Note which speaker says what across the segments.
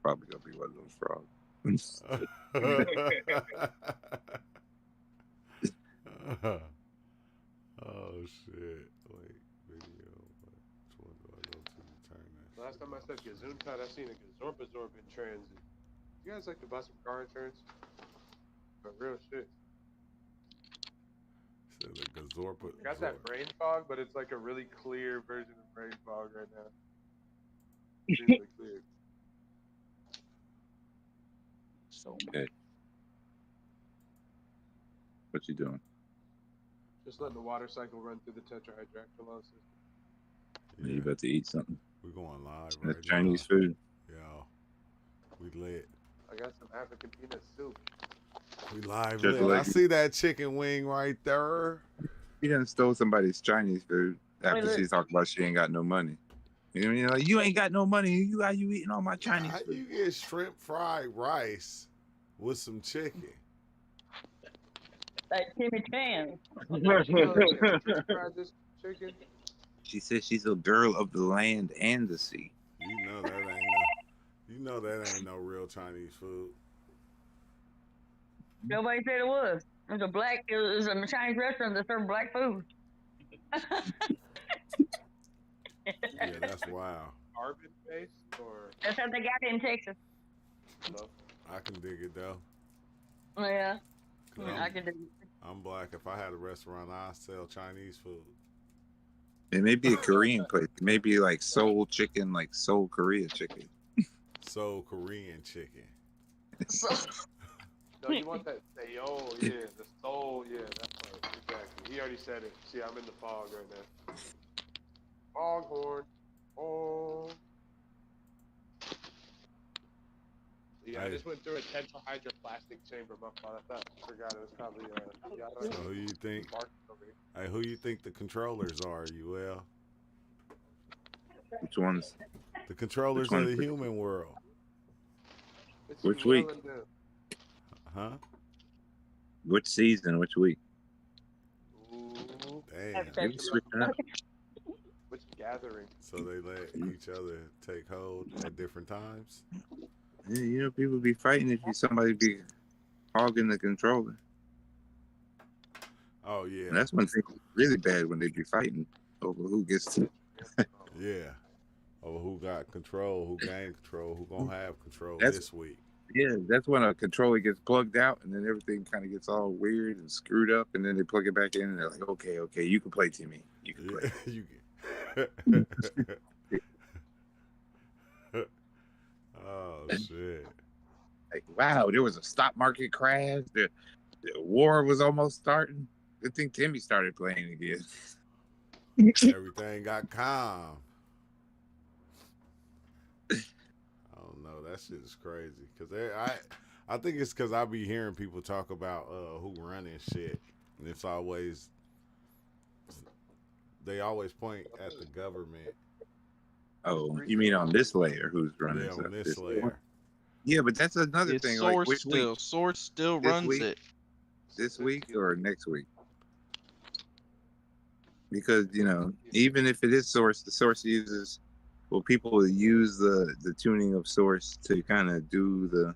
Speaker 1: probably gonna be one of those frogs.
Speaker 2: Oh shit! Wait, video. Which one do I go to turn that
Speaker 3: Last
Speaker 2: shit
Speaker 3: time I
Speaker 2: off?
Speaker 3: said Gesundheit, I seen a Gazorpazorp in transit. You guys like to buy some car insurance? But real shit.
Speaker 2: So the Gazorpa
Speaker 3: Got that
Speaker 2: Zorp.
Speaker 3: brain fog, but it's like a really clear version of brain fog right now. Extremely clear.
Speaker 4: So
Speaker 1: Hey, what you doing?
Speaker 3: Just letting the water cycle run through the tetrahydrocolone system.
Speaker 1: Are you
Speaker 2: Yeah,
Speaker 1: about to eat something?
Speaker 2: we going live
Speaker 1: That's
Speaker 2: right
Speaker 1: Chinese
Speaker 2: now.
Speaker 1: food.
Speaker 2: Yo, we lit.
Speaker 3: I got some African peanut soup.
Speaker 2: We live
Speaker 1: Just
Speaker 2: lit. I
Speaker 1: like you,
Speaker 2: see that chicken wing right there.
Speaker 1: you done stole somebody's Chinese food
Speaker 4: wait,
Speaker 1: after
Speaker 4: look.
Speaker 1: she talked about she ain't got no money. You know, you're like, you ain't got no money. You how you eating all my
Speaker 2: How
Speaker 1: Chinese food?
Speaker 2: you get shrimp fried rice with some chicken?
Speaker 4: Like Timmy Chan.
Speaker 3: Oh yeah, French fried this chicken.
Speaker 1: She says she's a girl of the land and the sea.
Speaker 2: You know that ain't no. You know that ain't no real Chinese food.
Speaker 4: Nobody said it was. It was a Chinese restaurant that served black food.
Speaker 2: Yeah, that's wild.
Speaker 3: Carbon based or
Speaker 4: That's how they got it in Texas.
Speaker 3: no?
Speaker 2: I can dig it though.
Speaker 4: Yeah,
Speaker 2: Cause
Speaker 4: I can do it.
Speaker 2: I'm black. If I had a restaurant, I'd sell Chinese food.
Speaker 1: It may be a Korean place. It may be like Seoul chicken, like Seoul Korea chicken.
Speaker 2: So Korean chicken.
Speaker 4: So,
Speaker 3: No, you want that Seoul, yeah, the soul, yeah, that part. Exactly. He already said it. See, I'm in the fog right now. Foghorn. Oh. Yeah, I
Speaker 2: Hey,
Speaker 3: just went through a tetrahydroplastic chamber. My fault. I forgot it was probably
Speaker 2: so who you think?
Speaker 3: Mark over here.
Speaker 2: Hey, who you think the controllers are? UL,
Speaker 1: Which ones?
Speaker 2: the
Speaker 1: Which
Speaker 2: controllers of
Speaker 1: one?
Speaker 2: the human world,
Speaker 3: It's
Speaker 1: Which
Speaker 3: well
Speaker 1: week?
Speaker 3: and good.
Speaker 2: huh?
Speaker 1: Which season? Which week?
Speaker 3: Ooh,
Speaker 2: Damn.
Speaker 1: Maybe switching up.
Speaker 3: which gathering?
Speaker 2: So they let each other take hold at different times.
Speaker 1: Yeah, you know, people be fighting if you somebody be hogging the controller.
Speaker 2: Oh
Speaker 1: And
Speaker 2: yeah,
Speaker 1: that's when things really bad when they be fighting over who gets to.
Speaker 2: yeah. Oh, who got control? Who gained control? Who gonna have control
Speaker 1: That's
Speaker 2: this week?
Speaker 1: yeah, that's when a controller gets plugged out and then everything kind of gets all weird and screwed up, and then they plug it back in and they're like, okay, okay, you can play, Timmy, you can play.
Speaker 2: Yeah, you get. Oh shit.
Speaker 1: Like, wow, there was a stock market crash. The war was almost starting. Good thing Timmy started playing again.
Speaker 2: Everything got calm. I don't know. That shit is crazy. I think it's because I be hearing people talk about who running shit, and it's always they always point at the government.
Speaker 1: Oh, you mean on this layer who's running
Speaker 2: Yeah, on
Speaker 1: stuff?
Speaker 2: this layer.
Speaker 1: Yeah, but that's another
Speaker 5: It's
Speaker 1: thing. Like,
Speaker 5: Source
Speaker 1: which week?
Speaker 5: still. Source still
Speaker 1: This
Speaker 5: runs
Speaker 1: week?
Speaker 5: it.
Speaker 1: This week or next week? Because even if it is Source, the Source uses people use the tuning of Source to kind of do the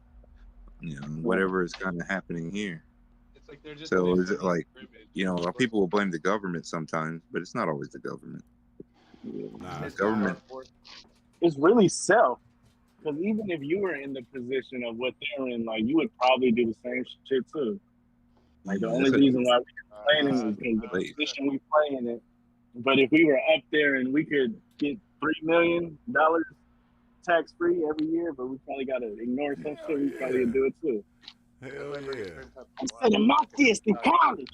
Speaker 1: whatever is kind of happening here.
Speaker 3: It's like they're just
Speaker 1: So is it
Speaker 3: mixing
Speaker 1: like people will blame the government sometimes, but it's not always the government.
Speaker 2: Nah,
Speaker 1: The
Speaker 3: It's
Speaker 2: it's
Speaker 3: the
Speaker 2: not.
Speaker 1: government,
Speaker 3: hardcore.
Speaker 6: It's really self. Because even if you were in the position of what they're in, like you would probably do the same shit too. Like the only
Speaker 1: that's what
Speaker 6: reason why we're complaining is because the
Speaker 1: Wait.
Speaker 6: position we play in it. But if we were up there and we could get $3 million tax free every year, but we probably gotta ignore some
Speaker 2: Hell
Speaker 6: shit, we probably would
Speaker 2: yeah.
Speaker 6: do it too.
Speaker 2: Hell yeah.
Speaker 6: I'm sending my kids to college.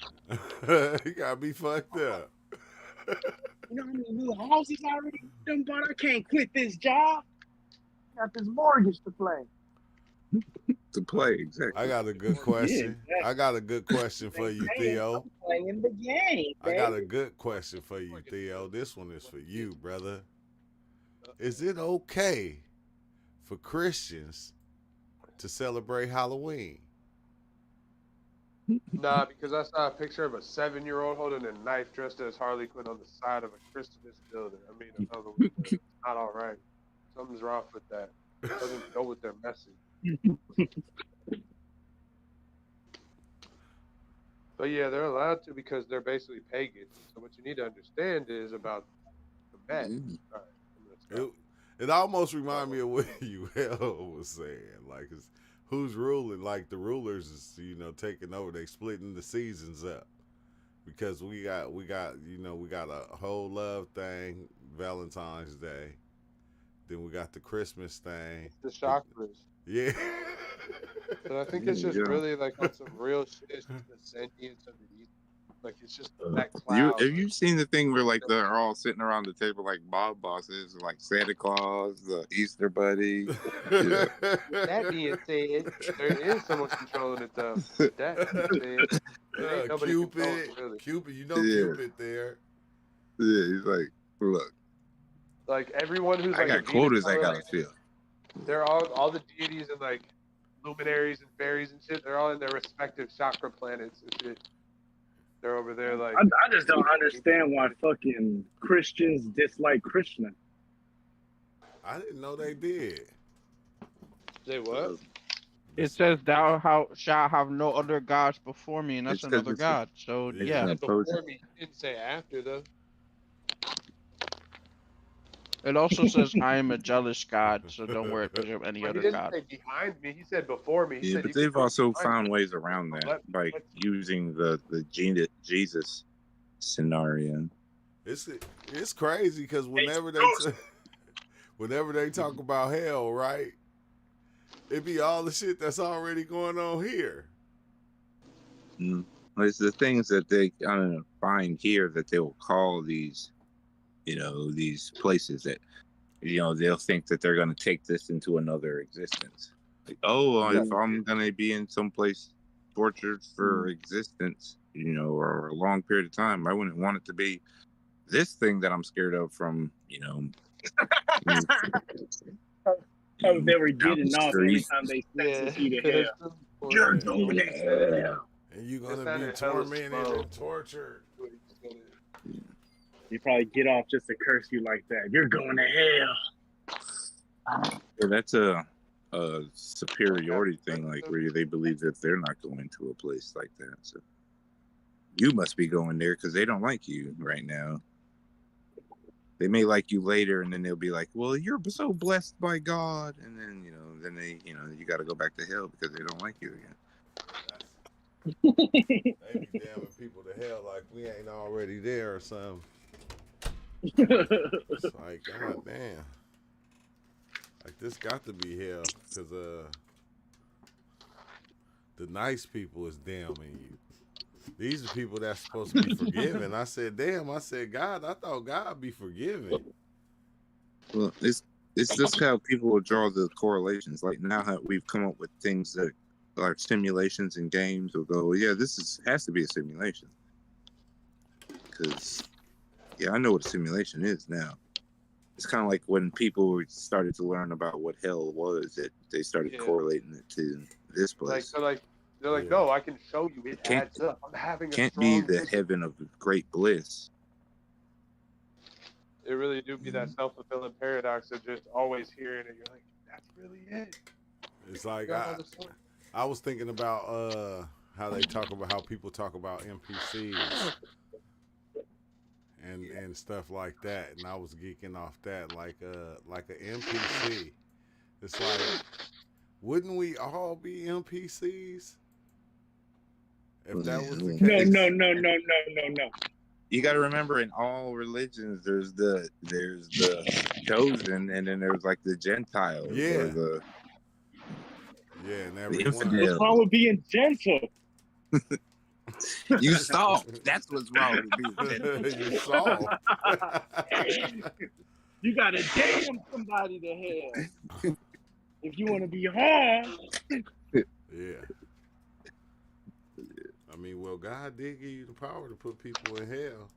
Speaker 2: You gotta be fucked up.
Speaker 6: You know how many new houses I already done bought? I can't quit this job. Got this mortgage to play.
Speaker 1: to play exactly.
Speaker 2: I got a good question. I got a good question for you, Theo.
Speaker 6: I'm playing the game,
Speaker 2: I got
Speaker 6: baby.
Speaker 2: a good question for you, Theo. This one is for you, brother. Is it okay for Christians to celebrate Halloween?
Speaker 3: Nah, because I saw a picture of a 7-year-old holding a knife dressed as Harley Quinn on the side of a Christmas building. I mean, a Halloween building. It's not all right. Something's wrong with that. doesn't go with their message. But yeah, they're allowed to because they're basically pagans. So what you need to understand is about the Met. All right, I'm gonna stop.
Speaker 2: It almost reminded me of what UL was saying. Like, who's ruling? Like, the rulers is, taking over. They splitting the seasons up. Because we got a whole love thing, Valentine's Day. Then we got the Christmas thing.
Speaker 3: It's the chakras.
Speaker 2: Yeah.
Speaker 3: But I think it's just really like on some real shit. It's just the sentience of the East. Like it's just that cloud.
Speaker 1: Have you seen the thing where like they're all sitting around the table like mob bosses, like Santa Claus, the Easter Bunny?
Speaker 3: That being said, there is someone controlling it though. That being said, there ain't nobody controlling it, really.
Speaker 2: Cupid, Cupid there.
Speaker 1: Yeah, he's like, look.
Speaker 3: Like everyone who's
Speaker 1: I
Speaker 3: like
Speaker 1: got quotas I gotta fill.
Speaker 3: They're all the deities and like luminaries and fairies and shit. They're all in their respective chakra planets and shit. They're over there like.
Speaker 6: I just don't understand why fucking Christians dislike Krishna.
Speaker 2: I didn't know they did.
Speaker 3: Say what?
Speaker 5: It says thou shalt have no other gods before me, and that's another god. So yeah.
Speaker 3: Before me, he didn't say after though.
Speaker 5: It also says I am a jealous God, so don't worry about any other god.
Speaker 3: He didn't say behind me. He said before me. He
Speaker 1: yeah,
Speaker 3: said
Speaker 1: but they've also found ways around that by using the Jesus scenario.
Speaker 2: It's crazy because whenever they talk about hell, right? It be all the shit that's already going on here.
Speaker 1: It's the things that they find here that they'll call these. These places that, they'll think that they're going to take this into another existence. Like, if I'm going to be in some place tortured for existence, or a long period of time, I wouldn't want it to be this thing that I'm scared of from,
Speaker 6: they were getting off every time they sent you to hell.
Speaker 1: You're going to hell.
Speaker 2: And you're going to be tormented and tortured.
Speaker 6: You probably get off just to curse you like that. You're going to hell.
Speaker 1: Yeah, that's a superiority thing, like where they believe that they're not going to a place like that. So you must be going there because they don't like you right now. They may like you later, and then they'll be like, "Well, you're so blessed by God," and then you got to go back to hell because they don't like you again.
Speaker 2: They be damning people to hell like we ain't already there or something. It's like, god damn. Like, this got to be hell because the nice people is damning you. These are people that's supposed to be forgiven. I said, damn. I said, God, I thought God be forgiving.
Speaker 1: Well, it's just how people will draw the correlations. Like now that we've come up with things that are simulations in games, will go, yeah, has to be a simulation. Because yeah, I know what a simulation is now. It's kind of like when people started to learn about what hell was, that they started correlating it to this place.
Speaker 3: They're like, no, I can show you. It adds up. I'm having a
Speaker 1: can't be the heaven of great bliss.
Speaker 3: It really do be that self-fulfilling paradox of just always hearing it. You're like, that's really it.
Speaker 2: It's like I was thinking about how people talk about NPCs. And stuff like that, and I was geeking off that like an NPC. It's like, wouldn't we all be NPCs if that was the case?
Speaker 6: No.
Speaker 1: You got to remember, in all religions, there's the chosen, and then there's like the Gentiles.
Speaker 2: Yeah.
Speaker 1: Or
Speaker 2: and
Speaker 1: everyone.
Speaker 6: What's wrong with being gentle?
Speaker 1: You saw. That's what's wrong with being
Speaker 2: You saw.
Speaker 6: You gotta damn somebody to hell if you want to be hard.
Speaker 2: Yeah. I mean, well, God did give you the power to put people in hell.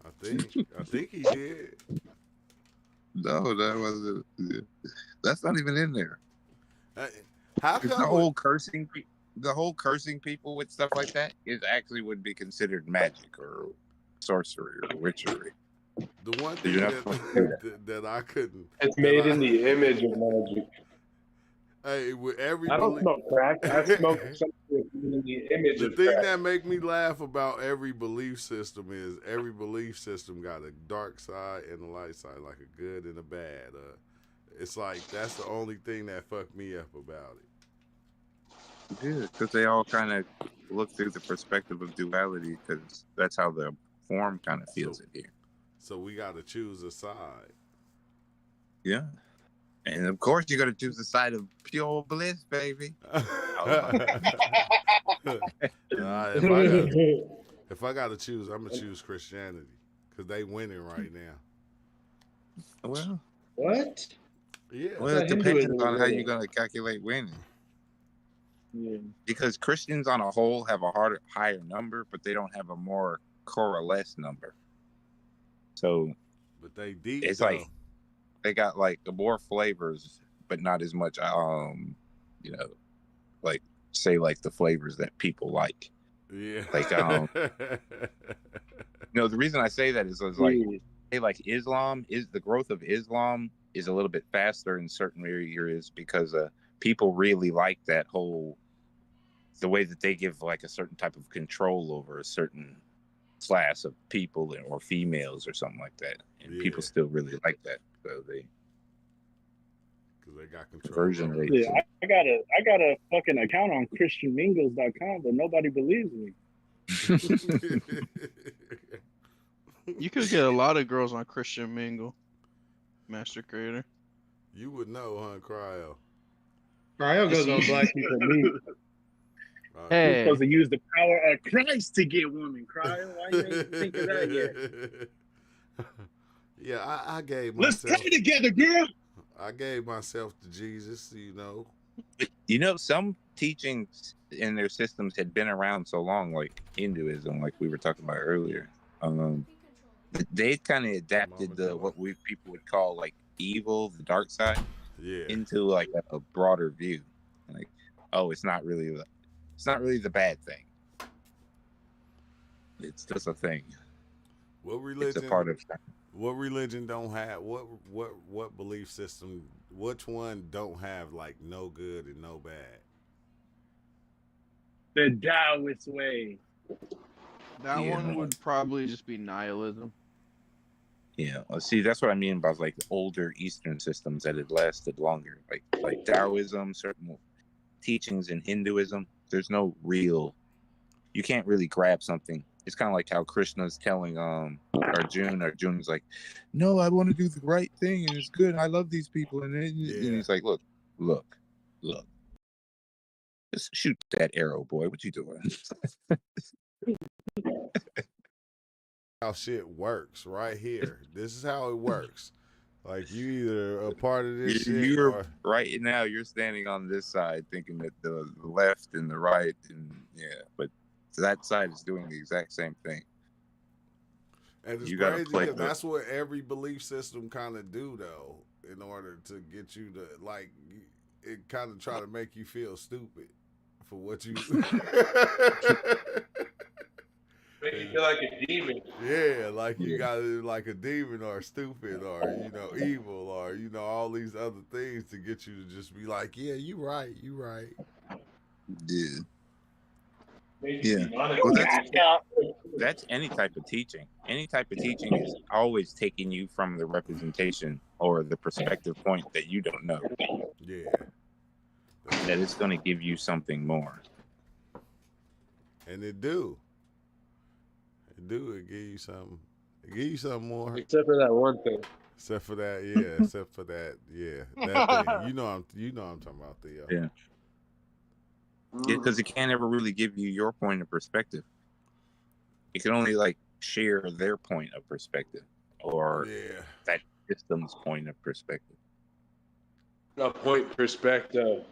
Speaker 2: I think He did.
Speaker 1: No, that wasn't. Yeah. That's not even in there.
Speaker 2: How come
Speaker 1: the whole cursing people with stuff like that is actually would be considered magic or sorcery or witchery.
Speaker 2: The one
Speaker 1: You're
Speaker 2: thing
Speaker 1: not
Speaker 2: that,
Speaker 1: supposed to do that.
Speaker 2: that I couldn't.
Speaker 6: It's
Speaker 2: that
Speaker 6: made
Speaker 2: I-
Speaker 6: in the image of magic.
Speaker 2: Hey, with every
Speaker 6: I don't smoke crack. I smoke something in the image
Speaker 2: the
Speaker 6: of
Speaker 2: thing
Speaker 6: crack.
Speaker 2: that make me laugh about every belief system is every belief system got a dark side and a light side, like a good and a bad. It's like that's the only thing that fucked me up about it.
Speaker 1: Yeah, because they all kind of look through the perspective of duality, because that's how the form kind of feels it here.
Speaker 2: So we got to choose a side.
Speaker 1: Yeah. And of course, you got to choose the side of pure bliss, baby.
Speaker 2: If I got to choose, I'm gonna choose Christianity because they winning right now.
Speaker 1: Well,
Speaker 6: What?
Speaker 2: Yeah.
Speaker 1: well, it depends on how you're going to calculate winning.
Speaker 6: Yeah.
Speaker 1: Because Christians on a whole have a higher number, but they don't have a more correless number. So,
Speaker 2: But they deep.
Speaker 1: it's
Speaker 2: though.
Speaker 1: like they got like more flavors, but not as much. You know, like say like the flavors that people like.
Speaker 2: Yeah.
Speaker 1: Like the reason I say that is like say like Islam is the growth of Islam is a little bit faster in certain areas because people really like that whole the way that they give like a certain type of control over a certain class of people or females or something like that, and people still really like that. So they
Speaker 2: got control.
Speaker 1: Conversion rates.
Speaker 6: Yeah, I got a fucking account on ChristianMingles.com, but nobody believes me.
Speaker 5: You could get a lot of girls on Christian Mingle, Master Creator.
Speaker 2: You would know, huh, Cryo?
Speaker 6: Cryo goes on Black People Meet.
Speaker 5: Hey.
Speaker 6: You're supposed to use the power of Christ to get women, Cryo. Why you ain't think of that yet?
Speaker 2: Yeah, I gave
Speaker 6: myself. Let's pray together, girl.
Speaker 2: I gave myself to Jesus,
Speaker 1: some teachings in their systems had been around so long, like Hinduism, like we were talking about earlier. They kind of adapted what people would call like evil, the dark side, into like a broader view. Like, oh, it's not really the bad thing. It's just a thing.
Speaker 2: What religion?
Speaker 1: It's a part of.
Speaker 2: What religion don't have what belief system? Which one don't have like no good and no bad?
Speaker 6: The Taoist way.
Speaker 5: That one would probably just be nihilism.
Speaker 1: Yeah, see, that's what I mean about like the older Eastern systems that had lasted longer, like Taoism, certain teachings in Hinduism. There's no real. You can't really grab something. It's kind of like how Krishna's telling Arjun's like, no, I want to do the right thing and it's good. I love these people, and he's like, look, just shoot that arrow, boy. What you doing?
Speaker 2: How shit works right here. This is how it works. Like you either a part of this shit or
Speaker 1: right now you're standing on this side thinking that the left and the right but that side is doing the exact same thing.
Speaker 2: And it's crazy because that's what every belief system kind of do though, in order to get you to like it kind of try to make you feel stupid for what you
Speaker 3: Make you feel like a demon.
Speaker 2: Yeah, like you got to like a demon or stupid or evil or all these other things to get you to just be like, yeah, you right.
Speaker 1: Yeah. Well, that's any type of teaching. Any type of teaching is always taking you from the representation or the perspective point that you don't know.
Speaker 2: Yeah.
Speaker 1: That it's going to give you something more.
Speaker 2: And it do. It give you something. It give you something more.
Speaker 6: Except for that one thing.
Speaker 2: Except for that, yeah. Except for that, yeah. That thing. You know I'm talking about, Theo.
Speaker 1: Yeah. Because it can't ever really give you your point of perspective. It can only like share their point of perspective or that system's point of perspective.
Speaker 3: A point perspective.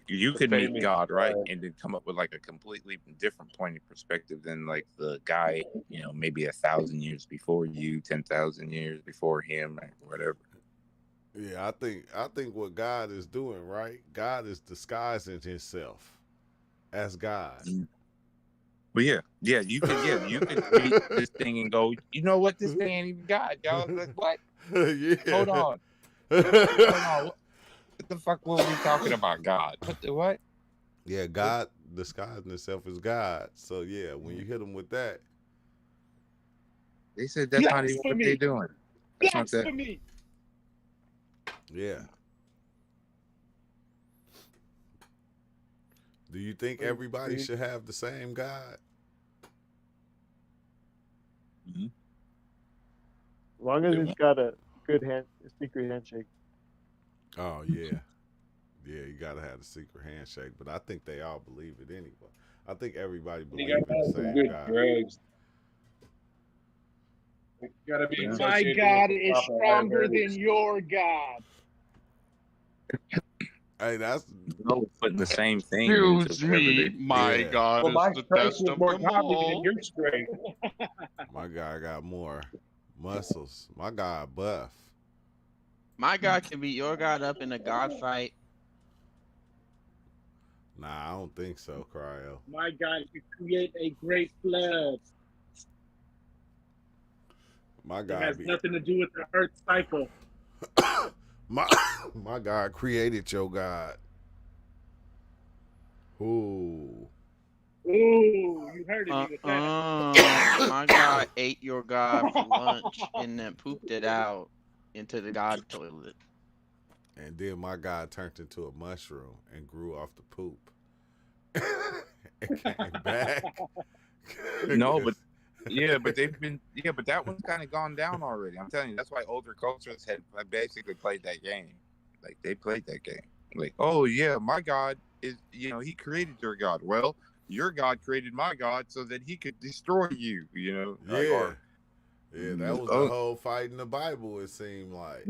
Speaker 1: You could meet God, right, and then come up with like a completely different point of perspective than like the guy, maybe 1,000 years before you, 10,000 years before him, or whatever.
Speaker 2: Yeah, I think what God is doing, right? God is disguising himself as God.
Speaker 1: But yeah, you could read this thing and go, you know what? This thing ain't even God, y'all. Like, what?
Speaker 2: Yeah.
Speaker 1: Hold on. What the fuck were we talking about? God? What the what?
Speaker 2: Yeah, God disguising himself as God. So yeah, when you hit them with that,
Speaker 1: They said that's not even what they're doing. That's not that.
Speaker 6: Blasphemy.
Speaker 2: yeah. Do you think everybody should have the same God?
Speaker 1: Mhm.
Speaker 7: As long as
Speaker 1: Yeah.
Speaker 7: he's got a good secret handshake.
Speaker 2: Oh yeah. Yeah, you gotta have the secret handshake, but I think they all believe it anyway. I think everybody
Speaker 6: You
Speaker 2: believes
Speaker 6: gotta
Speaker 2: in the
Speaker 6: have some
Speaker 2: same
Speaker 6: good
Speaker 2: God.
Speaker 6: drugs. You gotta be
Speaker 1: Yeah.
Speaker 8: My
Speaker 6: associated
Speaker 8: God
Speaker 6: with the
Speaker 8: is
Speaker 6: proper
Speaker 8: stronger than
Speaker 6: herbs.
Speaker 8: your God.
Speaker 2: Hey, that's
Speaker 1: No, putting the same thing into
Speaker 5: Excuse
Speaker 1: whatever
Speaker 5: me,
Speaker 1: they.
Speaker 5: my
Speaker 2: yeah.
Speaker 5: God
Speaker 6: Well,
Speaker 5: is
Speaker 6: my
Speaker 5: the
Speaker 6: strength
Speaker 5: best
Speaker 6: is
Speaker 5: of
Speaker 6: more
Speaker 5: them
Speaker 6: godly than
Speaker 5: all.
Speaker 6: your strength.
Speaker 2: My guy got more muscles. My guy buff.
Speaker 5: My God can beat your God up in a God fight.
Speaker 2: Nah, I don't think so, Cryo.
Speaker 6: My God can create a great flood.
Speaker 2: My
Speaker 6: It
Speaker 2: guy
Speaker 6: has
Speaker 2: be
Speaker 6: nothing to do with the Earth cycle.
Speaker 2: my my God created your God. Ooh.
Speaker 6: Ooh, you hurted me with that.
Speaker 5: My God ate your God for lunch and then pooped it out into the God toilet.
Speaker 2: And then my God turned into a mushroom and grew off the poop. And came back.
Speaker 1: No, but yeah, but they've been but that one's kind of gone down already. I'm telling you, that's why older cultures had basically played that game. Like they played that game. Like, oh yeah, my God is he created your God. Well, your God created my God so that he could destroy you. Like
Speaker 2: Yeah. Yeah, that was the whole fight in the Bible, it seemed like.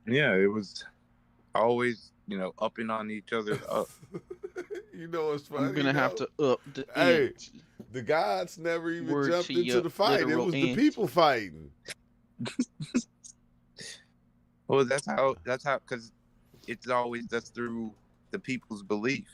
Speaker 1: Yeah, it was always upping on each other up.
Speaker 2: You know what's funny?
Speaker 5: I'm gonna have to up the
Speaker 2: Hey,
Speaker 5: ante.
Speaker 2: the gods never even
Speaker 5: Word
Speaker 2: jumped
Speaker 5: to
Speaker 2: into
Speaker 5: your
Speaker 2: the fight. It
Speaker 5: literal
Speaker 2: was the
Speaker 5: ante.
Speaker 2: people fighting.
Speaker 1: Well, that's how because that's through the people's belief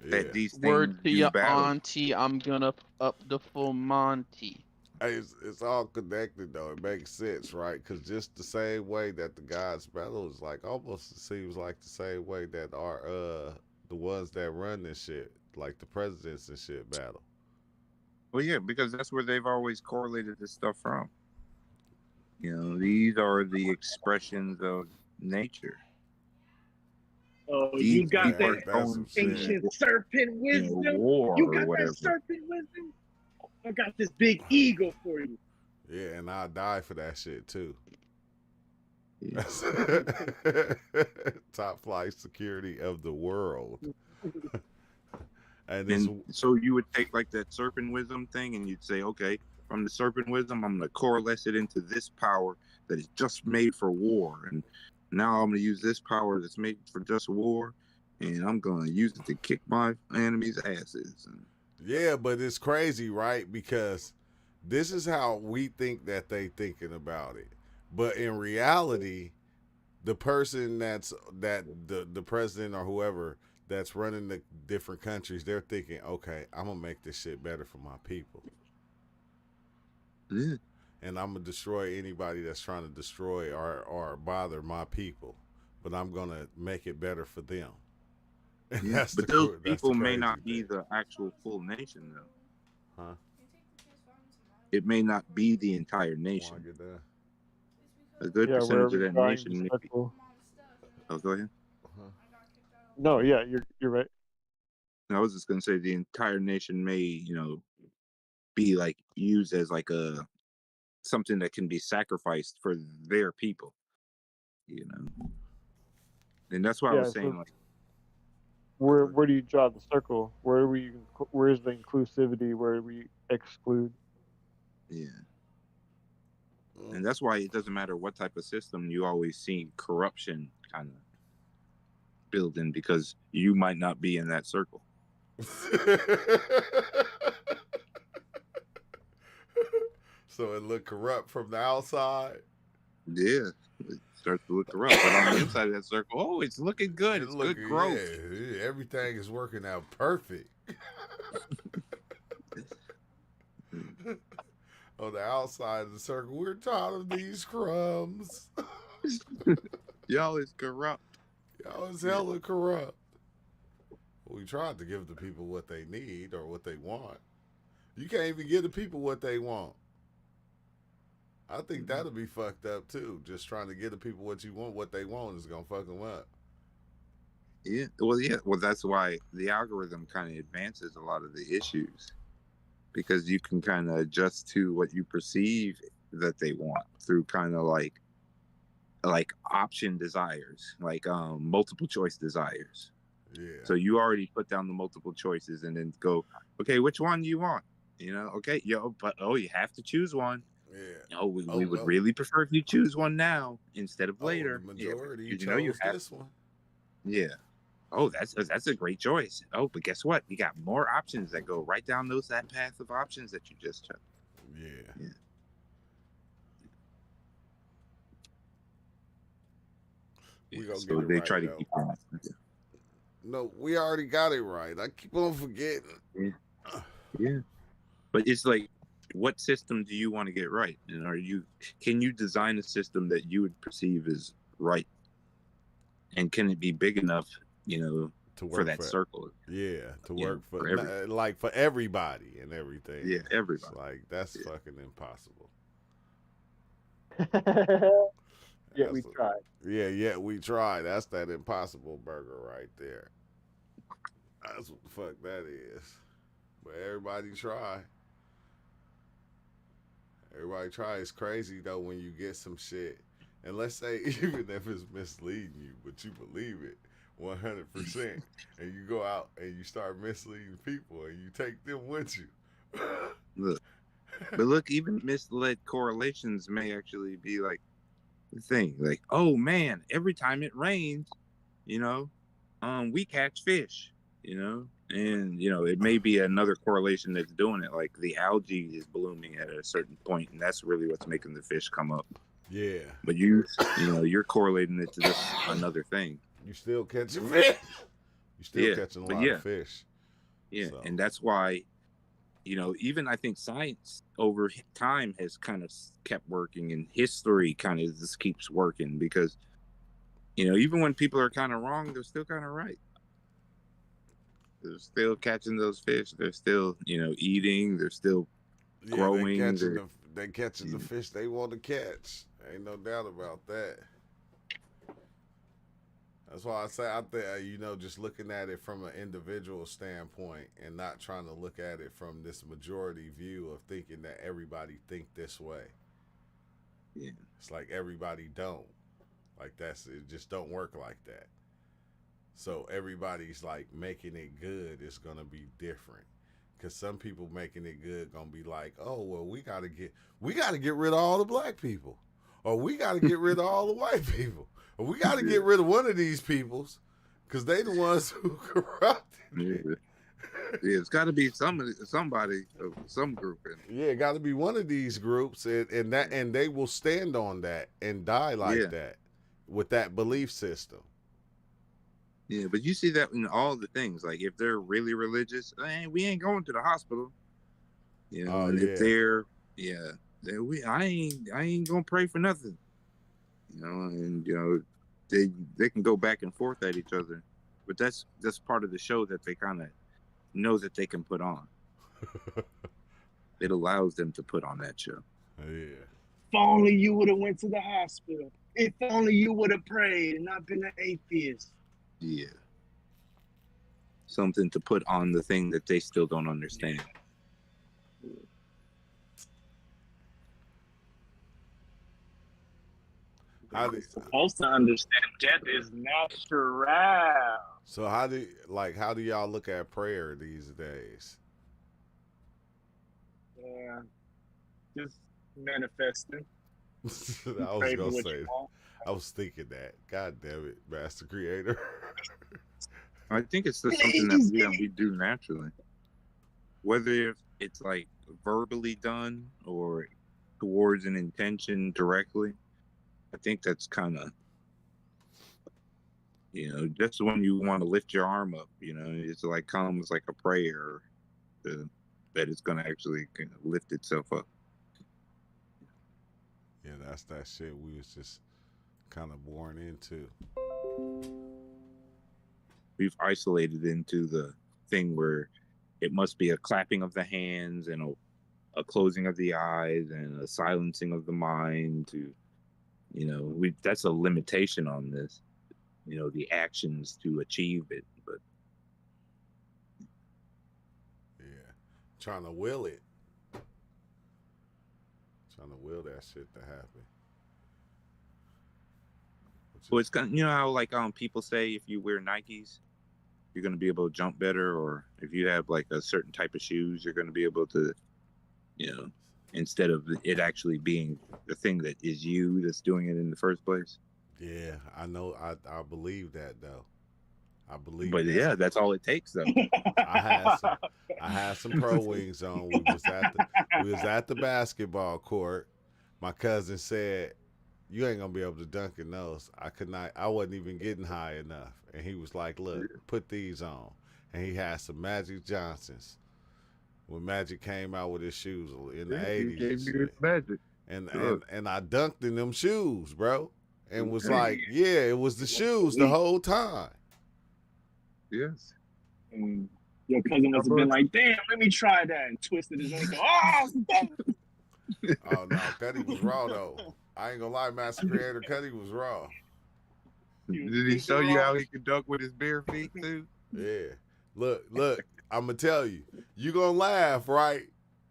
Speaker 2: Yeah.
Speaker 1: that these
Speaker 5: Word
Speaker 1: things
Speaker 5: to
Speaker 1: do
Speaker 5: your
Speaker 1: battle.
Speaker 5: auntie, I'm gonna up the full Monty.
Speaker 2: Hey, it's all connected though. It makes sense, right? Because just the same way that the gods battle is like almost seems like the same way that our the ones that run this shit, like the presidents and shit, battle.
Speaker 1: Well, yeah, because that's where they've always correlated this stuff from. These are the expressions of nature.
Speaker 6: Oh,
Speaker 1: These
Speaker 6: you got
Speaker 1: people are
Speaker 6: that
Speaker 2: That's some
Speaker 1: going to,
Speaker 2: shit.
Speaker 6: ancient serpent wisdom.
Speaker 1: war
Speaker 6: You
Speaker 1: or
Speaker 6: got
Speaker 1: whatever.
Speaker 6: that serpent wisdom. I got this big eagle for you.
Speaker 2: Yeah, and I'll die for that shit too.
Speaker 1: Yeah.
Speaker 2: Top flight security of the world.
Speaker 1: And so you would take like that serpent wisdom thing and you'd say, okay, from the serpent wisdom, I'm going to coalesce it into this power that is just made for war. And now I'm going to use this power that's made for just war. And I'm going to use it to kick my enemies' asses.
Speaker 2: Yeah, but it's crazy, right? Because this is how we think that they thinking about it. But in reality, the person that the president or whoever that's running the different countries, they're thinking, okay, I'm gonna make this shit better for my people.
Speaker 1: Yeah.
Speaker 2: And I'm gonna destroy anybody that's trying to destroy or bother my people. But I'm gonna make it better for them.
Speaker 1: Yeah. But those people may not be the actual full nation, though.
Speaker 2: Huh?
Speaker 1: It may not be the entire nation. A good
Speaker 7: Yeah,
Speaker 1: percentage
Speaker 7: wherever
Speaker 1: of that
Speaker 7: drawing
Speaker 1: nation may
Speaker 7: the
Speaker 1: be.
Speaker 7: circle.
Speaker 1: Oh, go ahead.
Speaker 7: No, yeah, you're right.
Speaker 1: I was just gonna say the entire nation may, be like used as like a something that can be sacrificed for their people, and that's why I
Speaker 7: Yeah,
Speaker 1: was saying
Speaker 7: so
Speaker 1: like,
Speaker 7: where do you draw the circle? Where's the inclusivity? Where we exclude?
Speaker 1: yeah, and that's why it doesn't matter what type of system you always see corruption kind of building because you might not be in that circle.
Speaker 2: So it looked corrupt from the outside.
Speaker 1: Yeah, it starts to look corrupt, but on the inside of that circle, oh, it's looking good. It's good growth.
Speaker 2: Yeah, everything is working out perfect. on the outside of the circle, we're tired of these crumbs.
Speaker 1: Y'all is corrupt.
Speaker 2: Y'all is hella corrupt. We tried to give the people what they need or what they want. You can't even give the people what they want. I think that'll be fucked up too. Just trying to give the people what you want, what they want is gonna fuck them up.
Speaker 1: Yeah. Well, that's why the algorithm kind of advances a lot of the issues, because you can kind of adjust to what you perceive that they want through kind of like option desires, like multiple choice desires.
Speaker 2: Yeah.
Speaker 1: So you already put down the multiple choices and then go, okay, which one do you want? Okay, you have to choose one.
Speaker 2: Yeah.
Speaker 1: We would really prefer if you choose one now instead of later.
Speaker 2: The majority
Speaker 1: you
Speaker 2: chose
Speaker 1: have
Speaker 2: this one.
Speaker 1: Yeah. Oh, that's a great choice. Oh, but guess what? You got more options that go right down that path of options that you just took.
Speaker 2: Yeah. We gonna
Speaker 1: so
Speaker 2: get it
Speaker 1: they
Speaker 2: right,
Speaker 1: try to
Speaker 2: though.
Speaker 1: keep on.
Speaker 2: No, we already got it right. I keep on forgetting.
Speaker 1: Yeah. But it's like, what system do you want to get right? And can you design a system that you would perceive as right? And can it be big enough,
Speaker 2: to work
Speaker 1: for that circle?
Speaker 2: Yeah, to work for
Speaker 1: for
Speaker 2: everybody and everything.
Speaker 1: Yeah, everybody.
Speaker 2: It's like that's fucking impossible.
Speaker 7: Yet we tried.
Speaker 2: Yeah, we tried. That's that impossible burger right there. That's what the fuck that is. But everybody try. Everybody try. It's crazy though when you get some shit, and let's say even if it's misleading you, but you believe it 100%, and you go out and you start misleading people, and you take them with you.
Speaker 1: Look, even misled correlations may actually be like the thing. Like, oh man, every time it rains, we catch fish. And it may be another correlation that's doing it. Like the algae is blooming at a certain point, and that's really what's making the fish come up.
Speaker 2: Yeah.
Speaker 1: But you're correlating it to this another thing.
Speaker 2: You still catching fish. You still catching a lot of fish.
Speaker 1: Yeah, so. And that's why, even I think science over time has kind of kept working, and history kind of just keeps working because, even when people are kind of wrong, they're still kind of right. They're still catching those fish. They're still, eating. They're still growing.
Speaker 2: They're catching the fish they want to catch. Ain't no doubt about that. That's why I say I think just looking at it from an individual standpoint and not trying to look at it from this majority view of thinking that everybody think this way.
Speaker 1: Yeah,
Speaker 2: it's like everybody don't. Like it just don't work like that. So everybody's like making it good is gonna be different. Cause some people making it good gonna be like, oh well, we gotta get rid of all the black people, or we gotta get rid of all the white people, or we gotta get rid of one of these peoples, cause they the ones who corrupted it.
Speaker 1: Yeah, it's got to be somebody, some group.
Speaker 2: Yeah, it got to be one of these groups, and they will stand on that and die like that with that belief system.
Speaker 1: Yeah, but you see that in all the things. Like if they're really religious, we ain't going to the hospital. If they're I ain't gonna pray for nothing. And they can go back and forth at each other, but that's part of the show that they kind of know that they can put on. It allows them to put on that show.
Speaker 2: Yeah.
Speaker 6: If only you would have went to the hospital. If only you would have prayed and not been an atheist.
Speaker 1: Yeah. Something to put on the thing that they still don't understand.
Speaker 6: You're supposed to understand death is natural.
Speaker 2: So how do y'all look at prayer these days?
Speaker 6: Yeah, just manifesting.
Speaker 2: I was thinking that. God damn it, Master Creator.
Speaker 1: I think it's just something that we do naturally. Whether it's like verbally done or towards an intention directly, I think that's kind of, just when you want to lift your arm up, it's like comes like a prayer that it's going to actually kind of lift itself up.
Speaker 2: Yeah, that's that shit we was just kind of born into.
Speaker 1: We've isolated into the thing where it must be a clapping of the hands and a closing of the eyes and a silencing of the mind to, that's a limitation on this, the actions to achieve it. But
Speaker 2: Yeah, trying to will it, trying to will that shit to happen.
Speaker 1: well, it's kind of, how like people say if you wear Nikes, you're going to be able to jump better, or if you have like a certain type of shoes, you're going to be able to, instead of it actually being the thing that is you that's doing it in the first place.
Speaker 2: Yeah, I know. I believe that though. I believe.
Speaker 1: But
Speaker 2: that.
Speaker 1: yeah, that's all it takes though.
Speaker 2: I had some pro wings on. We was at the basketball court. My cousin said, "You ain't gonna be able to dunk in those." I could not. I wasn't even getting high enough. And he was like, "Look, put these on." And he had some Magic Johnsons. When Magic came out with his shoes in the '80s, and I dunked in them shoes, bro, and was like, yeah, it was the shoes the whole time.
Speaker 1: Yes.
Speaker 6: And your cousin must have been like, "Damn, let me try that," and twisted his ankle. Oh
Speaker 2: no, Cuddy was raw though. I ain't gonna lie, Master Creator, Cuddy was raw.
Speaker 1: Did he show you how he could dunk with his bare feet too?
Speaker 2: Yeah. Look, I'm gonna tell you, you gonna laugh, right?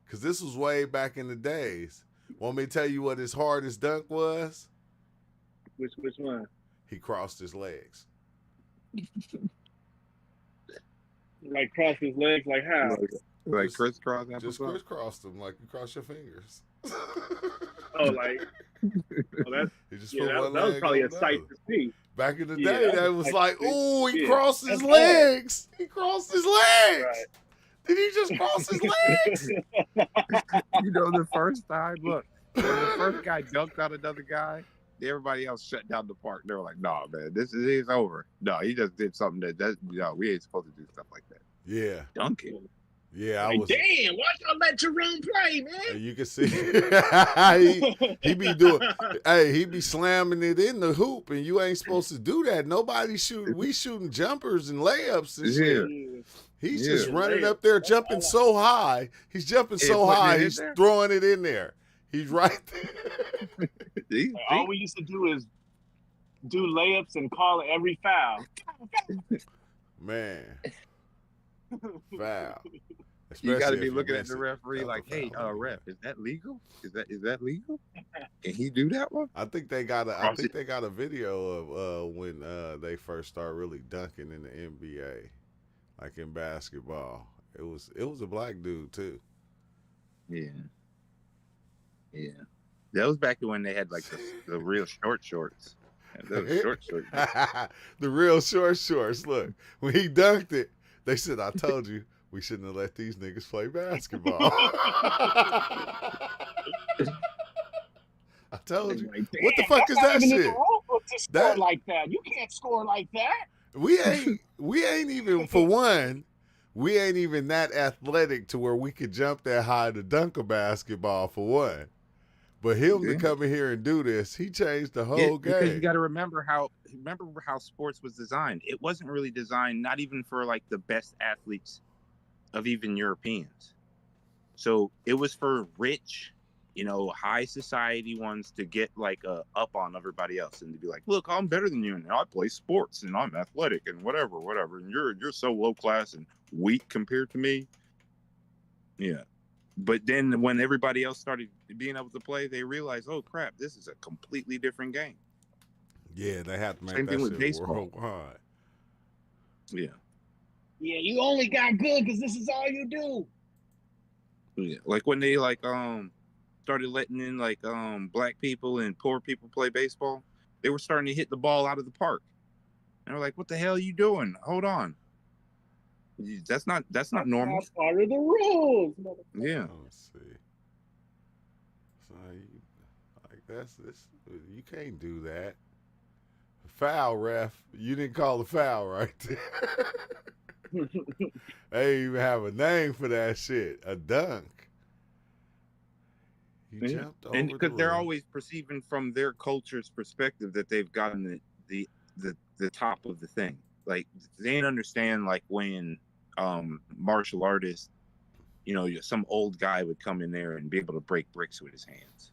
Speaker 2: Because this was way back in the days. Want me to tell you what his hardest dunk was?
Speaker 6: Which one?
Speaker 2: He crossed his legs.
Speaker 6: Like cross his legs, like how?
Speaker 1: Like crisscross?
Speaker 2: Just crisscross them like you cross your fingers.
Speaker 6: Oh, like that was probably a sight to see.
Speaker 2: Back in the day, that was like, ooh, he crossed his legs. He crossed his legs. Right. Did he just cross his legs?
Speaker 1: The first time, look, when the first guy dunked on another guy, everybody else shut down the park. They were like, "No, man, it's over. No, he just did something we ain't supposed to do stuff like that."
Speaker 2: Yeah,
Speaker 1: dunking.
Speaker 2: Yeah,
Speaker 6: like, damn, why y'all let Jerome play, man?
Speaker 2: You can see he be doing. He be slamming it in the hoop, and you ain't supposed to do that. Nobody shooting. We shooting jumpers and layups and shit. He's just running up there, jumping so high. He's jumping so high. He's throwing it in there. He's right there.
Speaker 6: All we used to do is do layups and call it every foul.
Speaker 2: Man, foul.
Speaker 1: You got to be looking at the referee like, "Hey, ref, is that legal? Is that legal? Can he do that one?"
Speaker 2: I think they got a video of when they first started really dunking in the NBA, like in basketball. It was a black dude too.
Speaker 1: Yeah. That was back when they had like the real short shorts. Those short shorts.
Speaker 2: The real short shorts. Look, when he dunked it, they said, "I told you." We shouldn't have let these niggas play basketball. I told you.
Speaker 6: Like,
Speaker 2: what the fuck is that shit?
Speaker 6: Score like that. You can't score like that.
Speaker 2: We ain't even, for one, we ain't even that athletic to where we could jump that high to dunk a basketball, for one. But him to come in here and do this, he changed the whole game.
Speaker 1: Because you got to remember how sports was designed. It wasn't really designed, not even for like the best athletes of even Europeans. So it was for rich, high society ones to get like up on everybody else and to be like, "Look, I'm better than you, and I play sports, and I'm athletic, and whatever, and you're so low class and weak compared to me." Yeah. But then when everybody else started being able to play, they realized, "Oh crap, this is a completely different game."
Speaker 2: Yeah, they have to make
Speaker 1: Same
Speaker 2: that
Speaker 1: thing with
Speaker 2: shit
Speaker 1: baseball.
Speaker 2: worldwide.
Speaker 1: Yeah.
Speaker 6: Yeah, you only got good because this is all you do.
Speaker 1: Yeah, like when they started letting in black people and poor people play baseball, they were starting to hit the ball out of the park. And they were like, "What the hell are you doing? Hold on, that's not normal."
Speaker 6: That's part of the rules.
Speaker 1: Yeah.
Speaker 2: Let's see. So that's this. You can't do that. Foul, ref. You didn't call the foul right there. They even have a name for that shit. A dunk. He
Speaker 1: Yeah.
Speaker 2: jumped
Speaker 1: And
Speaker 2: over the
Speaker 1: because they're
Speaker 2: rail.
Speaker 1: always perceiving from their culture's perspective that they've gotten the top of the thing. Like they didn't understand like when martial artists, some old guy would come in there and be able to break bricks with his hands.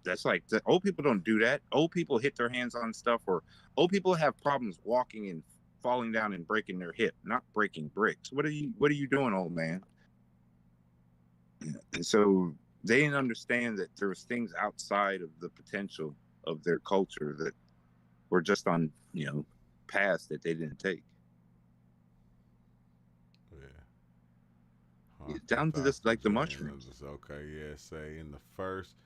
Speaker 1: That's like old people don't do that. Old people hit their hands on stuff, or old people have problems walking and falling down and breaking their hip, not breaking bricks. What are you doing, old man? And so they didn't understand that there was things outside of the potential of their culture that were just on, paths that they didn't take.
Speaker 2: Yeah.
Speaker 1: Down to this, like the mushrooms.
Speaker 2: Okay, yeah. Say in the first,